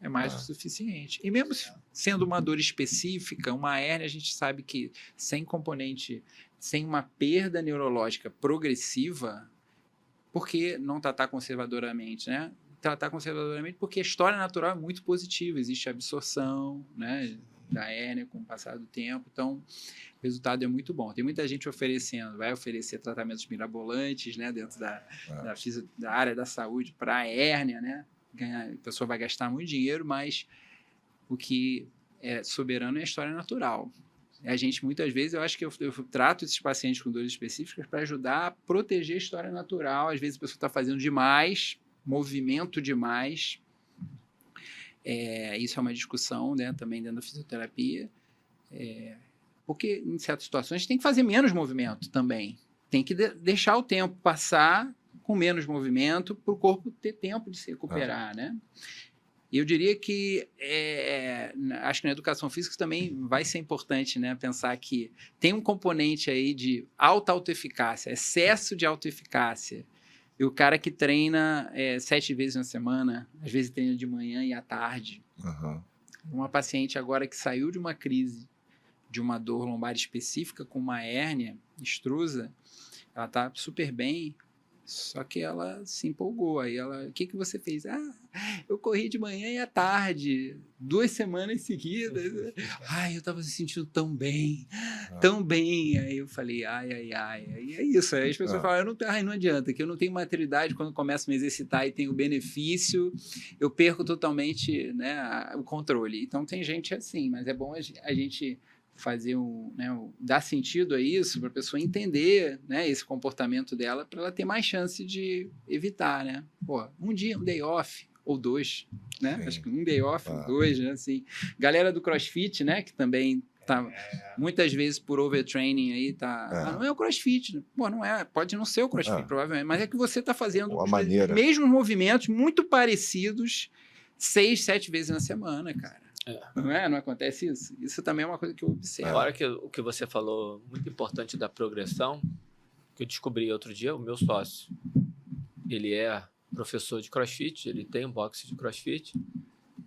é mais do que suficiente. E mesmo sendo uma dor específica, uma hérnia, a gente sabe que sem componente, sem uma perda neurológica progressiva, por que não tratar conservadoramente, né? Tratar conservadoramente porque a história natural é muito positiva, existe absorção, né, da hérnia com o passar do tempo, então o resultado é muito bom. Tem muita gente vai oferecer tratamentos mirabolantes, né, dentro da área da saúde para a hérnia, né? A pessoa vai gastar muito dinheiro, mas o que é soberano é a história natural. A gente, muitas vezes, eu acho que eu trato esses pacientes com dores específicas para ajudar a proteger a história natural. Às vezes a pessoa está fazendo demais, movimento demais. Isso é uma discussão, né, também dentro da fisioterapia. Porque, em certas situações, a gente tem que fazer menos movimento também. Tem que deixar o tempo passar com menos movimento para o corpo ter tempo de se recuperar, né? Eu diria que, acho que na educação física também vai ser importante, né, pensar que tem um componente aí de alta autoeficácia, excesso de autoeficácia. E o cara que treina 7 vezes na semana, às vezes treina de manhã e à tarde. Uma paciente agora que saiu de uma crise de uma dor lombar específica com uma hérnia extrusa, ela está super bem, só que ela se empolgou. Aí o que você fez? Eu corri de manhã e à tarde, 2 semanas seguidas. Eu estava se sentindo tão bem, tão bem. Aí eu falei, Aí é isso. Aí as pessoas falam, não adianta, que eu não tenho maturidade quando começo a me exercitar e tenho benefício, eu perco totalmente, né, o controle. Então tem gente assim, mas é bom a gente fazer dar sentido a isso para a pessoa entender, né, esse comportamento dela, para ela ter mais chance de evitar, né? Um day off ou 2, né? Sim. Acho que um day off, 2, né? Assim, galera do CrossFit, né, que também tá muitas vezes por overtraining aí não é o CrossFit, não é, pode não ser o CrossFit provavelmente, mas é que você tá fazendo os mesmos movimentos muito parecidos 6, 7 vezes na semana, cara. Não acontece isso? Isso também é uma coisa que eu observo. Agora que o que você falou, muito importante da progressão, que eu descobri outro dia, o meu sócio, ele é professor de CrossFit, ele tem um boxe de CrossFit,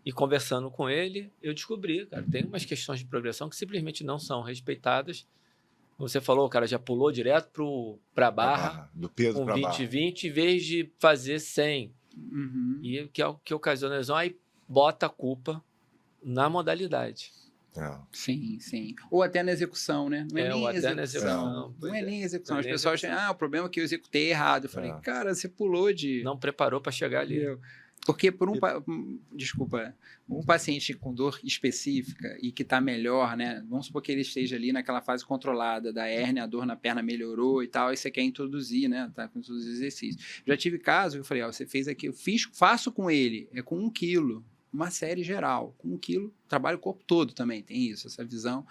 e conversando com ele, eu descobri, cara, tem umas questões de progressão que simplesmente não são respeitadas. Você falou, o cara já pulou direto para a barra, do peso com 20-20, em vez de fazer 100. E que é o que ocasiona a lesão, aí bota a culpa na modalidade. Sim. Ou até na execução, né? Não é nem execução. Não é nem execução. As pessoas acham, o problema é que eu executei errado. Eu falei, cara, você pulou de... Não preparou para chegar ali. Porque um paciente com dor específica e que está melhor, né? Vamos supor que ele esteja ali naquela fase controlada da hérnia, a dor na perna melhorou e tal, e você quer introduzir, né? Tá com os exercícios. Já tive caso que eu falei, você fez aqui, faço com ele, com 1 quilo. uma série geral. Com 1 quilo, trabalha o corpo todo também, tem isso, essa visão.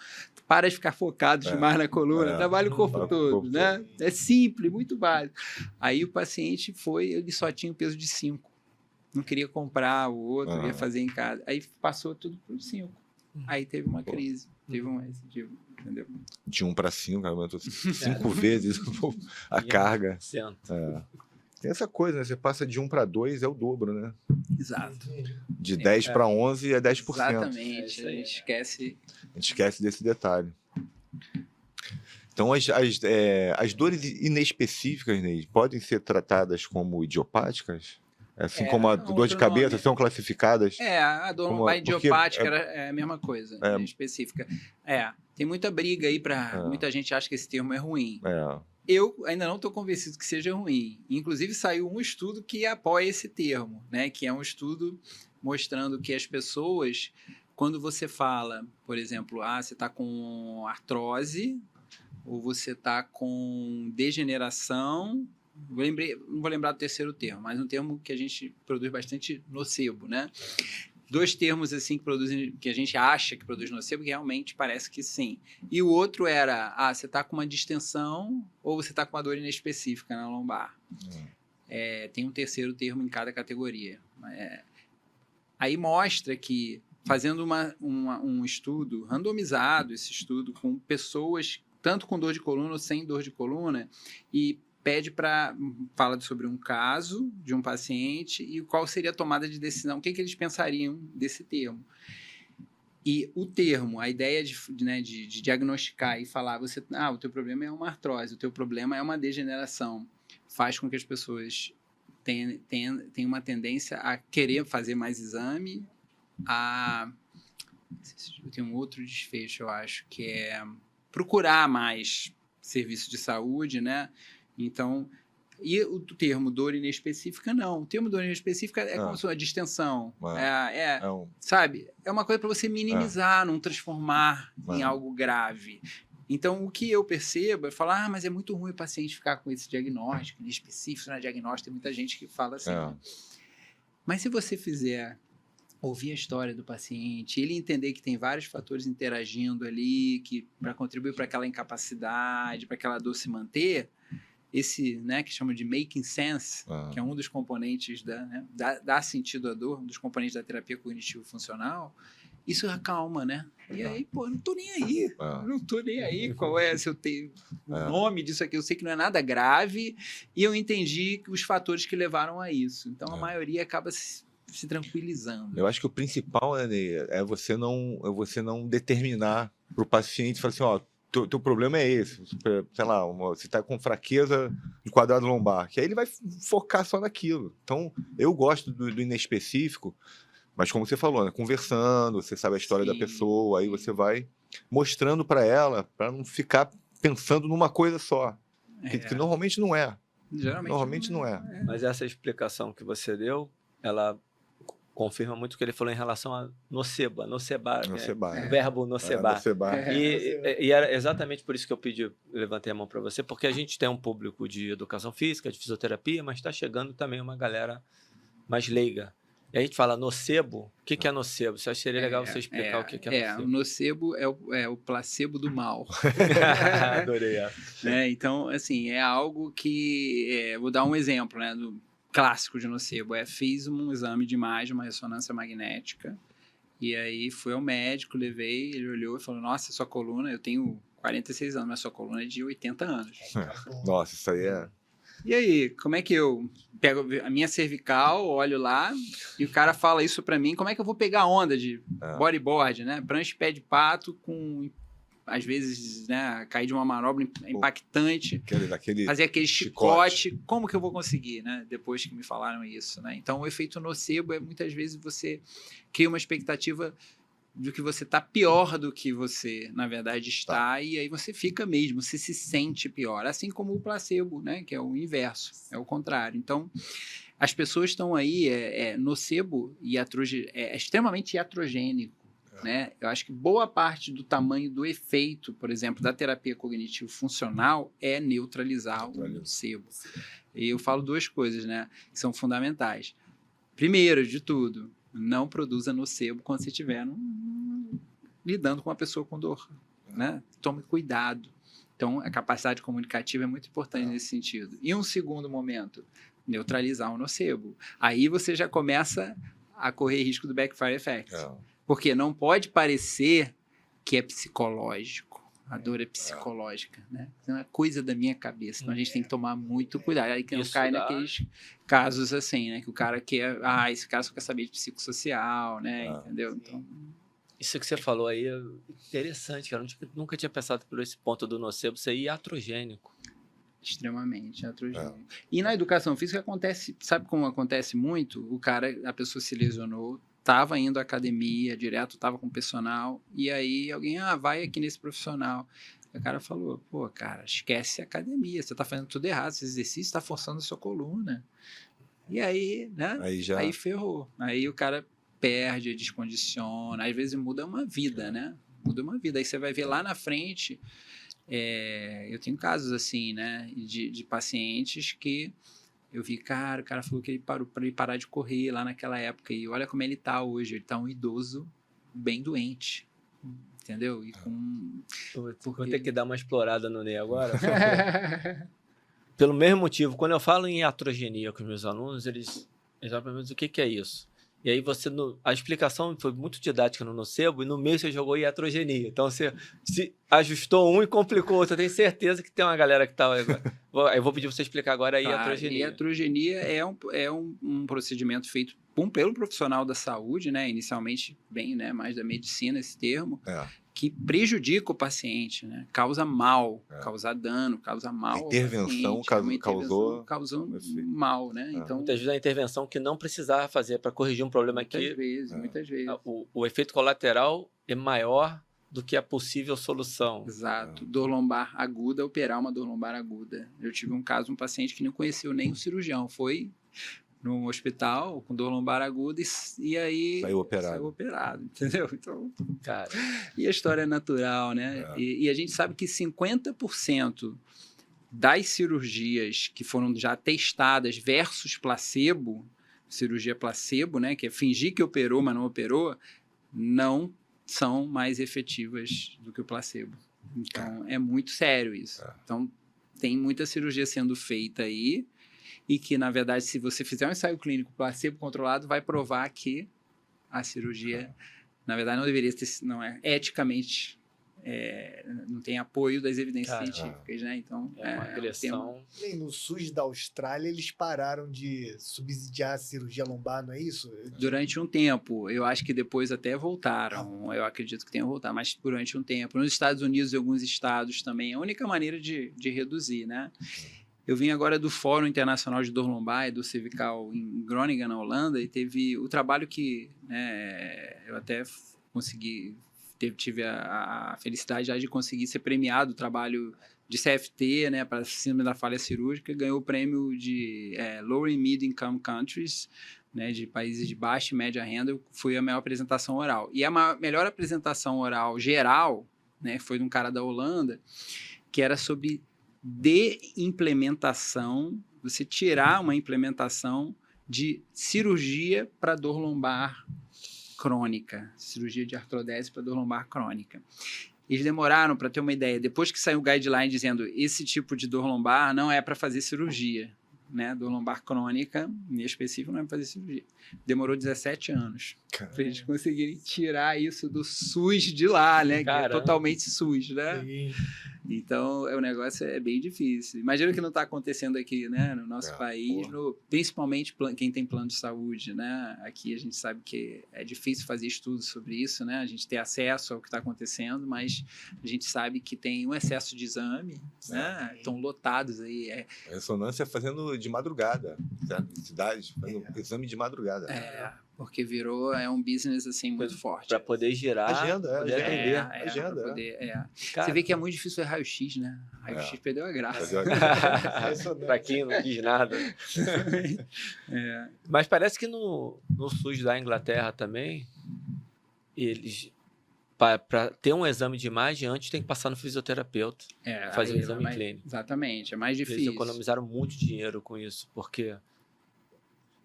Para de ficar focado demais na coluna, trabalha o corpo todo, né? É simples, muito básico. Aí o paciente ele só tinha o peso de 5. Não queria comprar o outro, ia fazer em casa. Aí passou tudo para 5. Aí teve uma crise, teve um recidivo, entendeu? De 1 para 5, aumentou 5 vezes a carga. Tem essa coisa, né? Você passa de 1 para 2, é o dobro, né? Exato. De 10 para 11 é 10%. Exatamente, a gente esquece desse detalhe. Então, as dores inespecíficas, Ney, podem ser tratadas como idiopáticas? Assim como a dor de cabeça nome. são classificadas? A dor lombar idiopática é a mesma coisa, específica. Tem muita briga aí muita gente acha que esse termo é ruim. Eu ainda não estou convencido que seja ruim. Inclusive, saiu um estudo que apoia esse termo, né? Que é um estudo mostrando que as pessoas, quando você fala, por exemplo, você está com artrose, ou você está com degeneração, não vou lembrar do terceiro termo, mas um termo que a gente produz bastante nocebo, né? 2 termos assim que a gente acha que produz nocebo, que realmente parece que sim. E o outro era, você está com uma distensão ou você está com uma dor inespecífica na lombar. Tem um terceiro termo em cada categoria. Aí mostra que, fazendo um estudo randomizado, esse estudo com pessoas tanto com dor de coluna ou sem dor de coluna, e fala sobre um caso de um paciente e qual seria a tomada de decisão, o que eles pensariam desse termo. E o termo, a ideia de diagnosticar e falar, o teu problema é uma artrose, o teu problema é uma degeneração, faz com que as pessoas tenham uma tendência a querer fazer mais exame, tem um outro desfecho, eu acho, que é procurar mais serviço de saúde, né? Então, e o termo dor inespecífica, não. O termo dor inespecífica é como se fosse uma distensão. Sabe? É uma coisa para você minimizar, não transformar em algo grave. Então, o que eu percebo é falar, mas é muito ruim o paciente ficar com esse diagnóstico inespecífico, não é diagnóstico, tem muita gente que fala assim. Né? Mas se você ouvir a história do paciente, ele entender que tem vários fatores interagindo ali, para contribuir para aquela incapacidade, para aquela dor se manter, esse, né, que chama de making sense, que é um dos componentes dá sentido à dor, um dos componentes da terapia cognitivo-funcional, isso acalma, né? E aí, eu não tô nem aí. Não tô nem aí qual se eu tenho o nome disso aqui. Eu sei que não é nada grave e eu entendi os fatores que levaram a isso. Então, a maioria acaba se tranquilizando. Eu acho que o principal, né, é você não determinar para o paciente, falar assim, teu problema é esse, sei lá, você está com fraqueza de quadrado lombar, que aí ele vai focar só naquilo. Então, eu gosto do inespecífico, mas como você falou, né, conversando, você sabe a história da pessoa, aí você vai mostrando para ela, para não ficar pensando numa coisa só, que normalmente não é. Geralmente não é. Mas essa explicação que você deu, ela confirma muito o que ele falou em relação a nocebar, o verbo nocebar. E era exatamente por isso que eu levantei a mão para você, porque a gente tem um público de educação física, de fisioterapia, mas está chegando também uma galera mais leiga. E a gente fala nocebo, o que é nocebo? Você acha que seria legal você explicar o que é nocebo? O nocebo é o placebo do mal. Adorei essa. Então, assim, é algo que... vou dar um exemplo, né, do clássico de nocebo. Fiz um exame de imagem, uma ressonância magnética, e aí fui ao médico, levei, ele olhou e falou, nossa, sua coluna, eu tenho 46 anos, mas sua coluna é de 80 anos. Nossa, isso aí é... E aí, como é que eu pego a minha cervical, olho lá, e o cara fala isso pra mim, como é que eu vou pegar a onda de bodyboard, né? Prancha e pé de pato com... às vezes, né, cair de uma manobra impactante, fazer aquele chicote, como que eu vou conseguir, né, depois que me falaram isso, né? Então, o efeito nocebo muitas vezes você cria uma expectativa de que você está pior do que você, na verdade, está, e aí você fica mesmo, você se sente pior, assim como o placebo, né, que é o inverso, é o contrário. Então, as pessoas estão aí, nocebo é extremamente iatrogênico, né? Eu acho que boa parte do tamanho do efeito, por exemplo, da terapia cognitivo-funcional é neutralizar o nocebo. E eu falo 2 coisas, né, que são fundamentais. Primeiro de tudo, não produza nocebo quando você estiver lidando com uma pessoa com dor, né? Tome cuidado. Então, a capacidade comunicativa é muito importante nesse sentido. E um segundo momento, neutralizar o nocebo. Aí você já começa a correr risco do backfire effect. Porque não pode parecer que é psicológico. A dor é psicológica, né? Não é coisa da minha cabeça. Então, a gente tem que tomar muito cuidado. Aí que não cai naqueles casos assim, né? Que o cara quer... esse cara só quer saber de psicossocial, né? Entendeu? Então... Isso que você falou aí é interessante, cara. Eu nunca tinha pensado por esse ponto do nocebo ser iatrogênico. Extremamente iatrogênico. E na educação física acontece, sabe como acontece muito? A pessoa se lesionou, estava indo à academia direto, estava com personal, e aí alguém, vai aqui nesse profissional. O cara falou, pô, cara, esquece a academia, você está fazendo tudo errado, esse exercício está forçando a sua coluna. E aí, né? Aí ferrou. Aí o cara perde, descondiciona, às vezes muda uma vida, né? Muda uma vida. Aí você vai ver lá na frente, eu tenho casos assim, né? De pacientes que eu vi, cara, o cara falou que ele parou para ele parar de correr lá naquela época, e olha como ele tá hoje, ele tá um idoso bem doente, entendeu? E Vou ter que dar uma explorada no Ney agora. Pelo mesmo motivo, quando eu falo em iatrogenia com os meus alunos, eles exatamente o que é isso? E aí a explicação foi muito didática no nocebo, e no meio você jogou iatrogenia. Então você se ajustou um e complicou outro. Eu tenho certeza que tem uma galera que tá... Eu vou pedir para você explicar agora a iatrogenia. Iatrogenia é um procedimento feito pelo profissional da saúde, né? Inicialmente bem, né? Mais da medicina esse termo, que prejudica o paciente, né? Causa mal, causa dano, causa mal. A intervenção causou mal, né? Então, muitas vezes a intervenção que não precisava fazer para corrigir um problema muitas vezes. O efeito colateral é maior do que a possível solução. Exato. Dor lombar aguda, operar uma dor lombar aguda. Eu tive um caso, um paciente que não conheceu nem o cirurgião, foi no hospital com dor lombar aguda e aí saiu operado, entendeu? Então, cara, e a história é natural, né? E a gente sabe que 50% das cirurgias que foram já testadas versus placebo, cirurgia placebo, né, que é fingir que operou, mas não operou, não são mais efetivas do que o placebo. Então, é muito sério isso. Então, tem muita cirurgia sendo feita aí, e que, na verdade, se você fizer um ensaio clínico placebo controlado, vai provar que a cirurgia, na verdade, não deveria ter, não é eticamente, não tem apoio das evidências científicas, né? Então, é uma agressão. No SUS da Austrália, eles pararam de subsidiar a cirurgia lombar, não é isso? Durante um tempo. Eu acho que depois até voltaram. Eu acredito que tenham voltado, mas durante um tempo. Nos Estados Unidos e alguns estados também. É a única maneira de reduzir, né? Eu vim agora do Fórum Internacional de Dor Lombar e do Cervical em Groningen, na Holanda, e teve o trabalho que, né, eu até tive a felicidade já de conseguir ser premiado, o trabalho de CFT, né, para síndrome da falha cirúrgica, ganhou o prêmio de Low and Mid Income Countries, né, de países de baixa e média renda. Foi a maior apresentação oral. E a melhor apresentação oral geral, né, foi de um cara da Holanda, que era sobre implementação, você tirar uma implementação de cirurgia para dor lombar crônica, cirurgia de artrodese para dor lombar crônica. Eles demoraram, para ter uma ideia, depois que saiu o guideline dizendo esse tipo de dor lombar não é para fazer cirurgia, né? Dor lombar crônica, em específico, não é para fazer cirurgia. Demorou 17 anos para eles conseguirem tirar isso do SUS de lá, né? Que é totalmente SUS, né? Sim. Então, o negócio é bem difícil. Imagina o que não está acontecendo aqui, né, no nosso país, principalmente quem tem plano de saúde, né? Aqui a gente sabe que é difícil fazer estudos sobre isso, né? A gente ter acesso ao que está acontecendo, mas a gente sabe que tem um excesso de exame, né? Estão lotados aí. A ressonância fazendo de madrugada, cidade, fazendo exame de madrugada. Porque virou um business assim muito forte. Para poder girar, agenda, poder atender. Agenda. Você vê que é muito difícil ver raio-x, né? Raio-x perdeu a graça. Para quem não quis nada. Mas parece que no SUS da Inglaterra também, eles, para ter um exame de imagem, antes tem que passar no fisioterapeuta. Fazer um exame clínico. Exatamente, é mais difícil. Eles economizaram muito dinheiro com isso, porque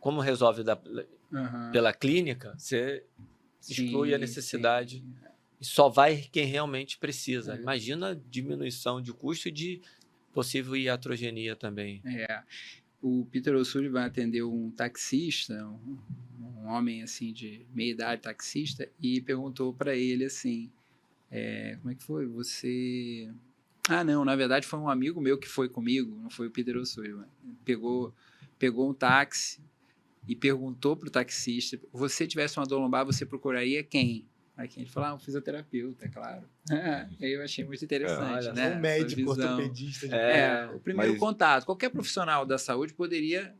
como resolve Aham. pela clínica, você exclui a Sim, necessidade. sim. E só vai quem realmente precisa. É. Imagina a diminuição de custo e de possível iatrogenia também. O Peter O'Sullivan vai atender um taxista, um homem assim de meia idade, taxista, e perguntou para ele assim, como é que foi? Você... Ah, não, na verdade foi um amigo meu que foi comigo, não foi o Peter O'Sullivan. Pegou um táxi e perguntou pro taxista, você tivesse uma dor lombar, você procuraria quem? Aí quem falou, um fisioterapeuta, é claro. Aí eu achei muito interessante, olha, né? Um essa médico, visão. ortopedista. O primeiro mas- contato. Qualquer profissional da saúde poderia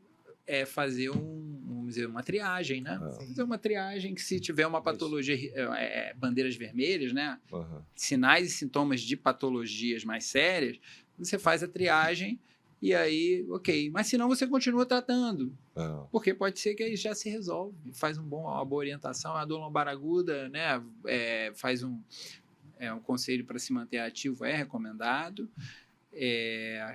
fazer vamos dizer, uma triagem, né? Sim. Fazer uma triagem que se tiver uma patologia, bandeiras vermelhas, né? Aham. Sinais e sintomas de patologias mais sérias, você faz a triagem e aí, ok. Mas se não, você continua tratando. Ah, Porque pode ser que aí já se resolve. Faz uma boa orientação. A dor lombar aguda, né? Faz um conselho para se manter ativo, é recomendado.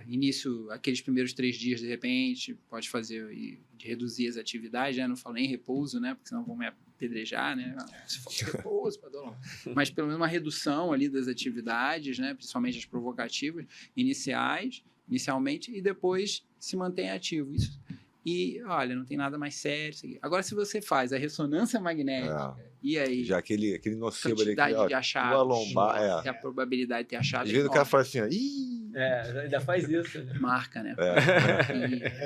Início, aqueles primeiros 3 dias, de repente, pode fazer e reduzir as atividades, né? Não falo nem repouso, né? Porque senão vão me apedrejar, né? Se for repouso para dor lombar. Mas pelo menos uma redução ali das atividades, né? Principalmente as provocativas, inicialmente, e depois se mantém ativo. Isso. E, olha, não tem nada mais sério. Isso aqui. Agora, se você faz a ressonância magnética, e aí, já aquele nocebo ali, quantidade de ó, achados, a lombar, e a probabilidade de ter achado Às vezes o cara fala assim, ó, ih, Ainda faz isso. Né? marca, né?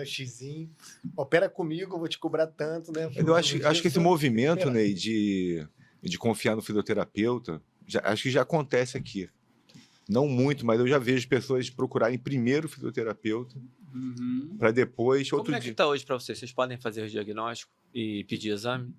O xizinho. Opera comigo, eu vou te cobrar tanto, né? eu acho que esse movimento, Ney, de confiar no fisioterapeuta, acho que já acontece aqui. Não muito, mas eu já vejo pessoas procurarem primeiro o fisioterapeuta Uhum. para depois, Como outro é que dia. está hoje para vocês? Vocês podem fazer o diagnóstico e pedir exame?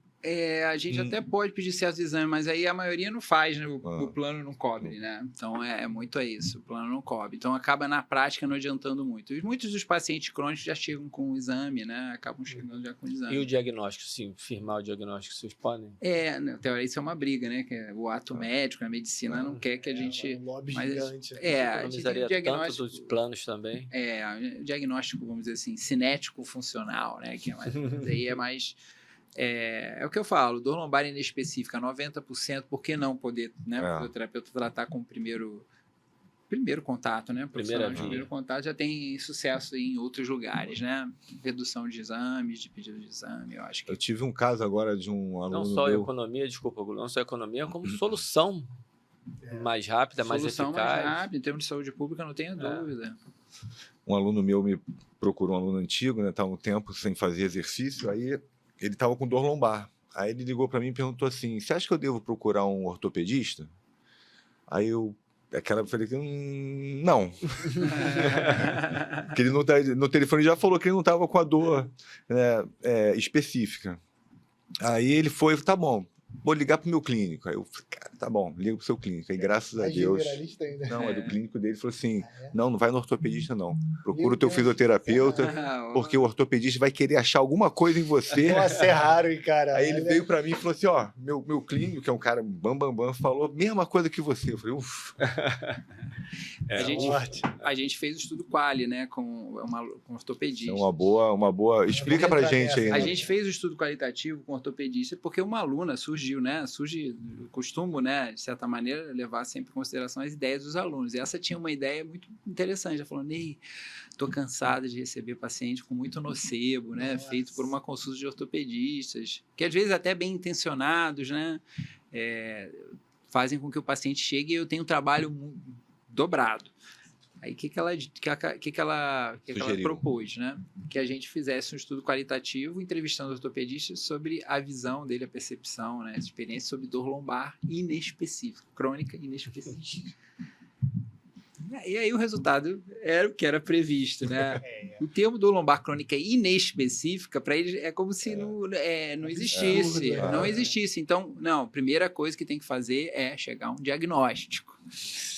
A gente até pode pedir certos exames, mas aí a maioria não faz, né? O Ah. plano não cobre, né? Então muito isso, o plano não cobre. Então acaba na prática não adiantando muito. E muitos dos pacientes crônicos já chegam com o exame, né? Acabam chegando já com o exame. E o diagnóstico, sim, firmar o diagnóstico, vocês podem? Na teoria isso é uma briga, né? Que o ato médico, a medicina não quer que a gente... Um lobby mas- gigante. a gente tem o Economizaria tanto diagnóstico... dos planos também. O diagnóstico, vamos dizer assim, cinético-funcional, né? Que daí é mais... É o que eu falo, dor lombar inespecífica, 90%, por que não poder, né? O fisioterapeuta tratar com o primeiro contato, né? Primeira De via. primeiro contato já tem sucesso em outros lugares, né? Redução de exames, de pedido de exame, eu acho que... Eu tive um caso agora de um Não aluno só meu, economia, desculpa, não só economia, como solução mais rápida, mais Solução eficaz. mais rápida, em termos de saúde pública, não tenha dúvida. um aluno meu me procurou, um aluno antigo, né? Estava um tempo sem fazer exercício, aí ele estava com dor lombar. Aí ele ligou para mim e perguntou assim, você acha que eu devo procurar um ortopedista? Aí eu falei que não. Porque ele no telefone já falou que ele não estava com a dor específica. Aí ele foi, tá bom, vou ligar pro meu clínico. Aí eu falei, cara, tá bom, liga pro seu clínico. Aí graças a Deus. Generalista ainda. Não, é do clínico dele, falou assim, não vai no ortopedista não. Procura Meu o teu Deus. fisioterapeuta, porque o ortopedista vai querer achar alguma coisa em você. Nossa, é raro, hein, cara. Aí ele Olha, veio pra mim e falou assim, ó, meu clínico, que é um cara bam, falou a mesma coisa que você. Eu falei, uff. A gente fez o estudo Quali, né, com um ortopedista. É uma boa. Explica pra gente aí. A né? gente fez o estudo qualitativo com ortopedista porque uma aluna surge, costumo, né, de certa maneira, levar sempre em consideração as ideias dos alunos. E essa tinha uma ideia muito interessante. Ela falou, Ney, tô cansada de receber paciente com muito nocebo, né, feito por uma consulta de ortopedistas, que às vezes até bem intencionados, né, fazem com que o paciente chegue e eu tenha um trabalho dobrado. Aí o que ela propôs, né? Que a gente fizesse um estudo qualitativo entrevistando ortopedistas sobre a visão dele, a percepção, né? A experiência sobre dor lombar inespecífica, crônica inespecífica. E aí o resultado era o que era previsto, né? O termo dor lombar crônica inespecífica, para eles, é como se não existisse. Absurdo, Não existisse. Então, não, a primeira coisa que tem que fazer é chegar a um diagnóstico.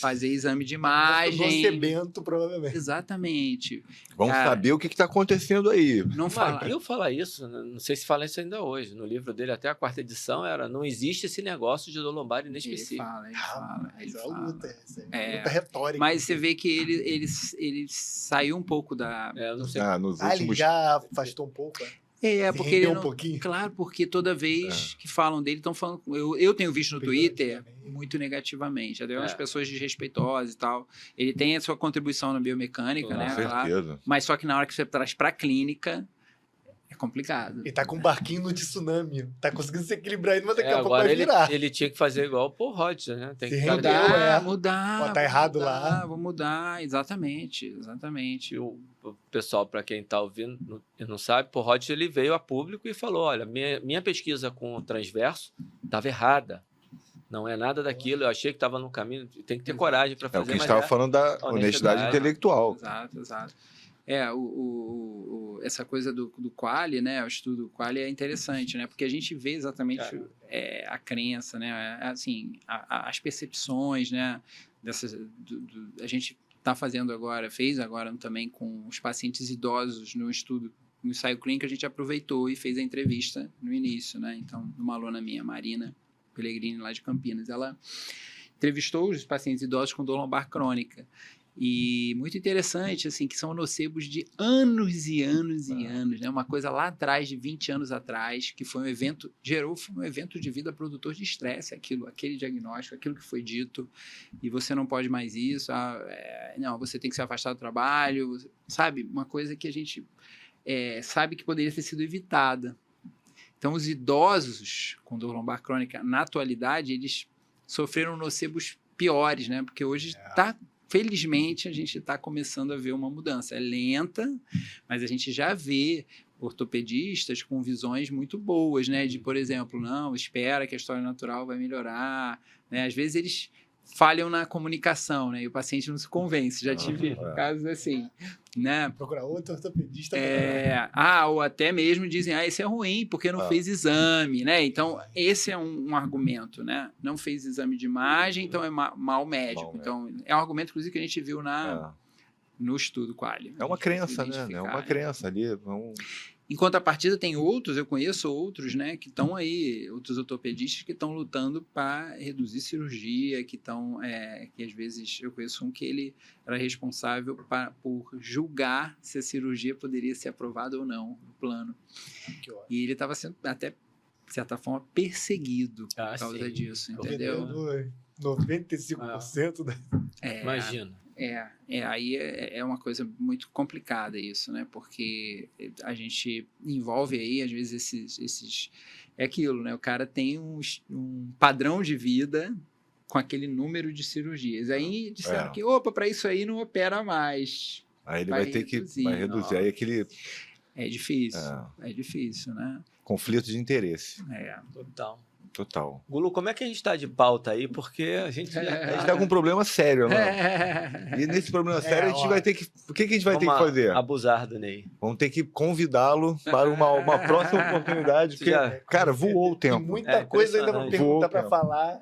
Fazer exame de imagem. Nocebento, provavelmente. Exatamente. Vamos saber o que está acontecendo aí. Não fala. Mas eu falo isso, né? Não sei se fala isso ainda hoje. No livro dele, até a 4ª edição, não existe esse negócio de dor lombar Ele inespecífico. fala. Mas é uma luta, É. luta retórica. Mas você vê que ele saiu um pouco da... Eu não sei. Nos Ele últimos... já afastou um pouco, né? Porque rendeu ele um não... pouquinho. Claro, porque toda vez que falam dele, estão falando... Eu tenho visto no Twitter muito negativamente. Até umas pessoas desrespeitosas e tal. Ele tem a sua contribuição na biomecânica, Com né? Com Claro, certeza. mas só que na hora que você traz para a clínica, é complicado. Ele tá com um barquinho no tsunami. Tá conseguindo se equilibrar ainda, mas daqui a pouco Agora vai virar. ele tinha que fazer igual o Paul Rodgers, né? Tem Se que rendeu, Mudar. Ó, tá vou errado mudar, lá. Vou mudar, exatamente. E o pessoal, para quem está ouvindo e não sabe, Paul Rodgers ele veio a público e falou: olha, minha pesquisa com o transverso estava errada. Não é nada daquilo, eu achei que estava no caminho. Tem que ter coragem para É o fazer. que a gente mas estava falando da honestidade intelectual. Exato. Essa coisa do quali, né? O estudo quali é interessante, né? Porque a gente vê exatamente a crença, né? Assim, as percepções, né? A gente fez agora também com os pacientes idosos no estudo, no ensaio clínico, a gente aproveitou e fez a entrevista no início, né? Então, uma aluna minha, Marina Pellegrini, lá de Campinas, ela entrevistou os pacientes idosos com dor lombar crônica. E muito interessante, assim, que são nocebos de anos e anos e anos, né? Uma coisa lá atrás, de 20 anos atrás, que foi um evento de vida produtor de estresse, aquele diagnóstico, aquilo que foi dito, e você não pode mais isso, não, você tem que se afastar do trabalho, sabe? Uma coisa que a gente sabe que poderia ter sido evitada. Então, os idosos com dor lombar crônica, na atualidade, eles sofreram nocebos piores, né? Porque hoje felizmente, a gente está começando a ver uma mudança. É lenta, mas a gente já vê ortopedistas com visões muito boas, né? De, por exemplo, não, espera que a história natural vai melhorar, né? Às vezes eles falham na comunicação, né? E o paciente não se convence. Já tive casos assim, né? Procurar outro ortopedista. Ou até mesmo dizem, esse é ruim porque não fez exame, né? Então, esse é um argumento, né? Não fez exame de imagem, então é mau médico. Então, é um argumento, inclusive, que a gente viu no estudo Quali. É uma crença, né? É uma crença ali. Em contrapartida, eu conheço outros, né, que estão aí, outros ortopedistas que estão lutando para reduzir cirurgia, que às vezes eu conheço um que ele era responsável por julgar se a cirurgia poderia ser aprovada ou não no plano. E ele estava sendo até, de certa forma, perseguido por causa disso, entendeu? 95% da... Imagina. Aí é uma coisa muito complicada isso, né? Porque a gente envolve aí, às vezes, esses... É aquilo, né? O cara tem um padrão de vida com aquele número de cirurgias. Aí disseram que, para isso aí não opera mais. Aí ele vai ter que reduzir. Aí aquele... É difícil, né? Conflito de interesse. Total. Gulu, como é que a gente está de pauta aí? Porque a gente está com um problema sério, né? E nesse problema sério, a gente vai ter que... O que a gente vai ter que fazer? Abusar do Ney. Vamos ter que convidá-lo para uma próxima oportunidade. Porque, cara, voou o tempo. Tem muita coisa ainda para perguntar, para falar.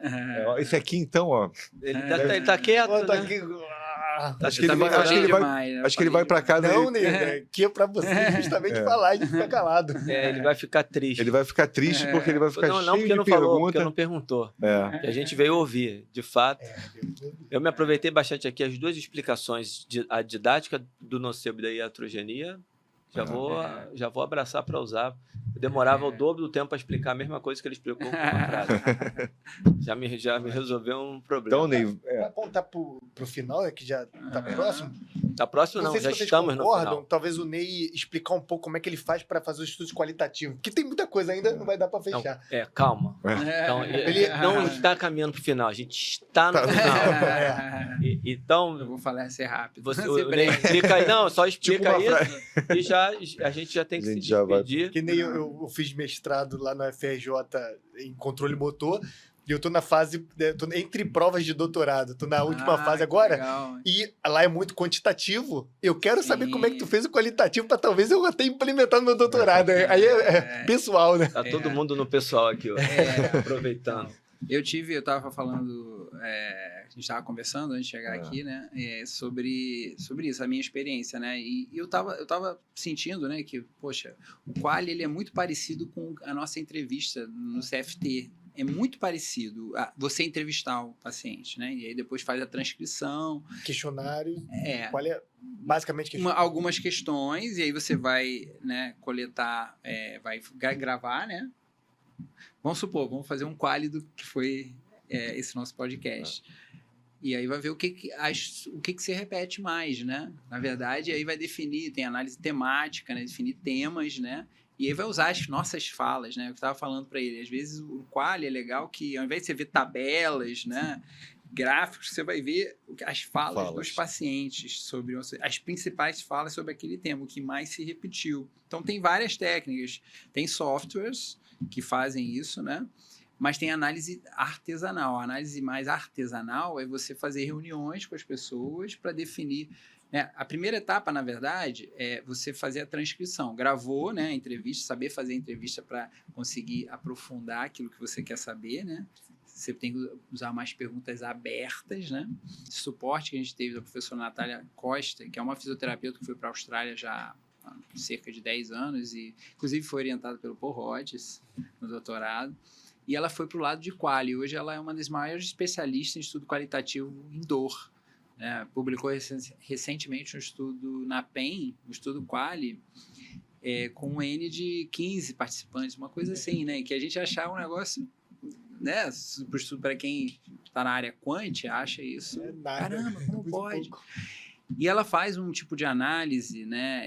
Esse aqui, então, ó... Ele tá quieto, né? Aqui... Acho que ele vai para casa. Não, Ney, aqui é para você justamente falar e ficar calado. Ele vai ficar triste. Ele vai ficar triste porque ele vai ficar cheio de perguntas. Porque não perguntou. Que a gente veio ouvir, de fato. Eu me aproveitei bastante aqui as duas explicações, a didática do nocebo e da iatrogenia. Já vou abraçar para usar. Eu demorava o dobro do tempo para explicar a mesma coisa que ele explicou com uma frase. já me resolveu um problema. Então, Ney, para apontar para o final, que já está próximo. Está próximo, não, já estamos no final. Talvez o Ney explicar um pouco como é que ele faz para fazer os estudos qualitativos. Porque tem muita coisa ainda, não vai dar para fechar. Calma. Então, ele não está caminhando para o final, a gente está no final. Então, eu vou falar ser rápido. Você explica aí, só explica isso e a gente já tem que se despedir. Que nem eu fiz mestrado lá no FRJ em controle motor. E eu tô na fase, tô entre provas de doutorado, tô na última fase agora, legal. E lá é muito quantitativo. Eu quero saber como é que tu fez o qualitativo para talvez eu até implementar no meu doutorado. Aí é pessoal, né? Tá todo mundo no pessoal aqui, ó, aproveitando. Eu tava falando, a gente estava conversando antes de chegar aqui, né, sobre isso, a minha experiência, né, e eu tava sentindo, né, que, poxa, o Quali, ele é muito parecido com a nossa entrevista no CFT, é muito parecido a você entrevistar o paciente, né? E aí depois faz a transcrição. Questionário. É. Qual é, basicamente, questionário? Algumas questões, e aí você vai, né, coletar, vai gravar, né? Vamos supor, vamos fazer um quálido que foi esse nosso podcast. E aí vai ver o que se repete mais, né? Na verdade, aí vai definir, tem análise temática, né? Definir temas, né? E aí vai usar as nossas falas, né? Eu estava falando para ele, às vezes o quali é legal que, ao invés de você ver tabelas, né? Gráficos, você vai ver as falas dos pacientes sobre as principais falas sobre aquele tema, o que mais se repetiu. Então, tem várias técnicas. Tem softwares que fazem isso, né? Mas tem análise artesanal. A análise mais artesanal é você fazer reuniões com as pessoas para definir... Né? A primeira etapa, na verdade, é você fazer a transcrição. Gravou, né, a entrevista, saber fazer a entrevista para conseguir aprofundar aquilo que você quer saber, né? Você tem que usar mais perguntas abertas, né? Esse suporte que a gente teve da professora Natália Costa, que é uma fisioterapeuta que foi para a Austrália já há cerca de 10 anos e, inclusive, foi orientada pelo Paul Hodges no doutorado. E ela foi para o lado de quali. Hoje ela é uma das maiores especialistas em estudo qualitativo em dor. Publicou recentemente um estudo na PEN, um estudo quali, com um N de 15 participantes, uma coisa assim, né? Que a gente achava um negócio, né? Para quem está na área quant, acha isso. Caramba, como pode? E ela faz um tipo de análise, né?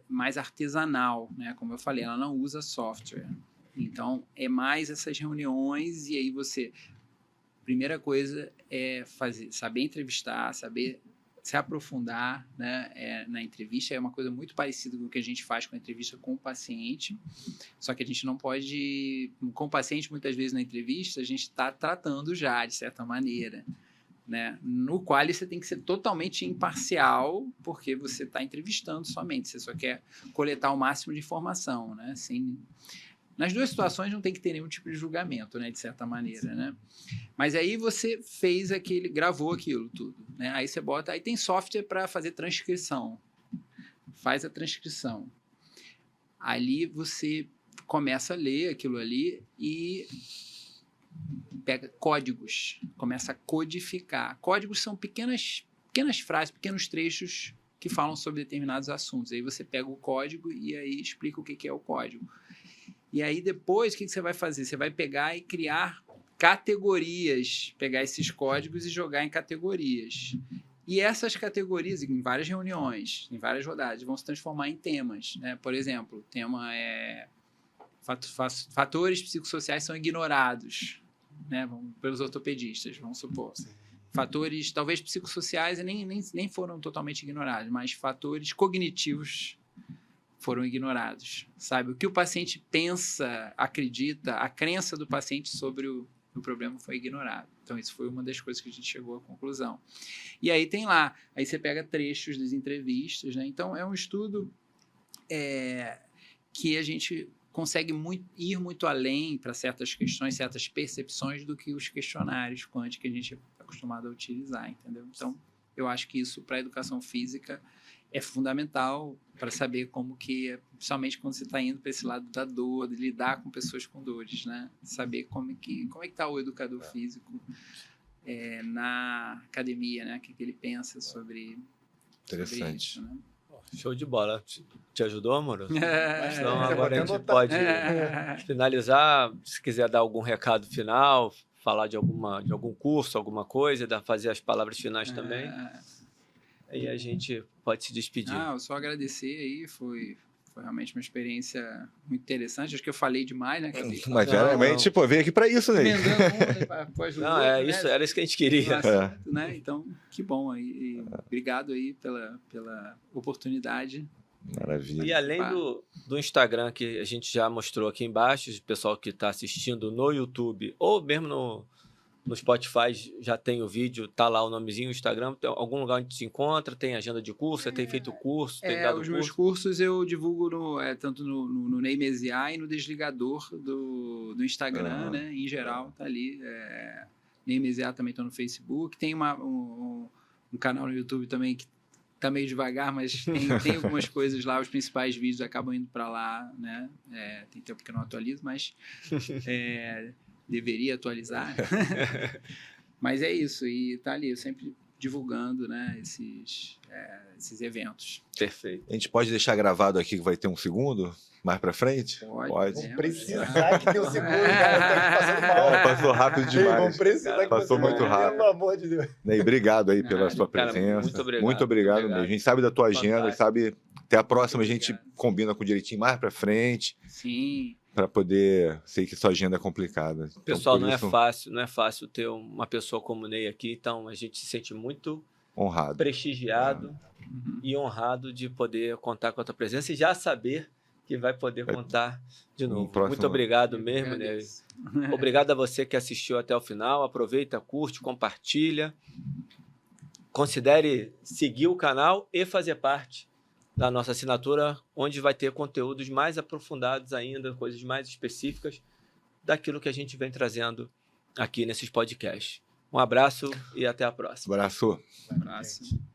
Mais artesanal, né? Como eu falei, ela não usa software. Então, é mais essas reuniões e aí você... Primeira coisa é saber entrevistar, saber se aprofundar, né, na entrevista. É uma coisa muito parecida com o que a gente faz com a entrevista com o paciente, só que a gente não pode... Com o paciente, muitas vezes na entrevista, a gente está tratando já, de certa maneira. Né? No qual você tem que ser totalmente imparcial, porque você está entrevistando somente, você só quer coletar o máximo de informação, né? Nas duas situações não tem que ter nenhum tipo de julgamento, né, de certa maneira, né? Mas aí você gravou aquilo tudo, né? Aí você bota, aí tem software para fazer transcrição. Faz a transcrição. Ali você começa a ler aquilo ali e pega códigos, começa a codificar. Códigos são pequenas frases, pequenos trechos que falam sobre determinados assuntos. Aí você pega o código e aí explica o que é o código. E aí depois, o que você vai fazer? Você vai pegar e criar categorias, pegar esses códigos e jogar em categorias. E essas categorias, em várias reuniões, em várias rodadas, vão se transformar em temas. Né? Por exemplo, o tema é fatores psicossociais são ignorados, né? Pelos ortopedistas, vamos supor. Sim. Fatores, talvez psicossociais nem foram totalmente ignorados, mas fatores cognitivos foram ignorados, sabe? O que o paciente pensa, acredita, a crença do paciente sobre o problema foi ignorado. Então, isso foi uma das coisas que a gente chegou à conclusão. E aí tem lá, aí você pega trechos das entrevistas, né? Então, é um estudo que a gente consegue ir muito além para certas questões, certas percepções do que os questionários quant que a gente é acostumado a utilizar, entendeu? Então, eu acho que isso para a educação física é fundamental para saber como que, principalmente quando você está indo para esse lado da dor, de lidar com pessoas com dores, né? Saber como é que está o educador físico na academia, né? O que ele pensa sobre Interessante. isso, né? Show de bola. Te ajudou, amoroso? Bastante. Então, Eu vou agora a até gente anotar. pode finalizar. Se quiser dar algum recado final, falar de algum curso, alguma coisa, fazer as palavras finais também. Aí a gente pode se despedir. Eu só agradecer aí, foi realmente uma experiência muito interessante. Acho que eu falei demais, né? Mas geralmente, pô, veio aqui para isso, né? Não, isso, era isso que a gente queria. Assunto, né? Então, que bom aí. E obrigado aí pela oportunidade. Maravilha. E além do Instagram, que a gente já mostrou aqui embaixo, o pessoal que está assistindo no YouTube ou mesmo no Spotify já tem o vídeo, tá lá o nomezinho, o Instagram, tem algum lugar onde se encontra, tem agenda de curso, você tem feito curso, tem dado os curso? Meus cursos eu divulgo tanto no Ney Mesiá e no Desligador do Instagram, né? Em geral, tá ali. Ney Mesiá também está no Facebook, tem um canal no YouTube também que tá meio devagar, mas tem algumas coisas lá, os principais vídeos acabam indo para lá, né? Tem tempo que eu não atualizo, mas deveria atualizar. Mas é isso, e tá ali, eu sempre divulgando, né, esses eventos. Perfeito. A gente pode deixar gravado aqui que vai ter um segundo mais pra frente? Pode. Vamos precisar que dê um segundo, cara. Tá aqui passando mal. É, passou rápido Ei, demais. vamos precisar que Passou você muito venha, rápido. Pelo amor de Deus. Ney, obrigado aí pela sua Cara, presença. muito obrigado. mesmo. A gente sabe da tua agenda, Fantástico. sabe? Até a próxima a gente obrigado. combina com direitinho mais pra frente, Sim, pra poder... Sei que sua agenda é complicada. Então, Pessoal, por não isso, é fácil ter uma pessoa como o Ney aqui, então a gente se sente muito honrado. prestigiado e honrado de poder contar com a tua presença e já saber que vai poder contar de novo. próximo- Muito obrigado eu mesmo, Ney. agradeço. Obrigado a você que assistiu até o final. Aproveita, curte, compartilha. Considere seguir o canal e fazer parte da nossa assinatura, onde vai ter conteúdos mais aprofundados ainda, coisas mais específicas daquilo que a gente vem trazendo aqui nesses podcasts. Um abraço e até a próxima. Abraço. Um abraço.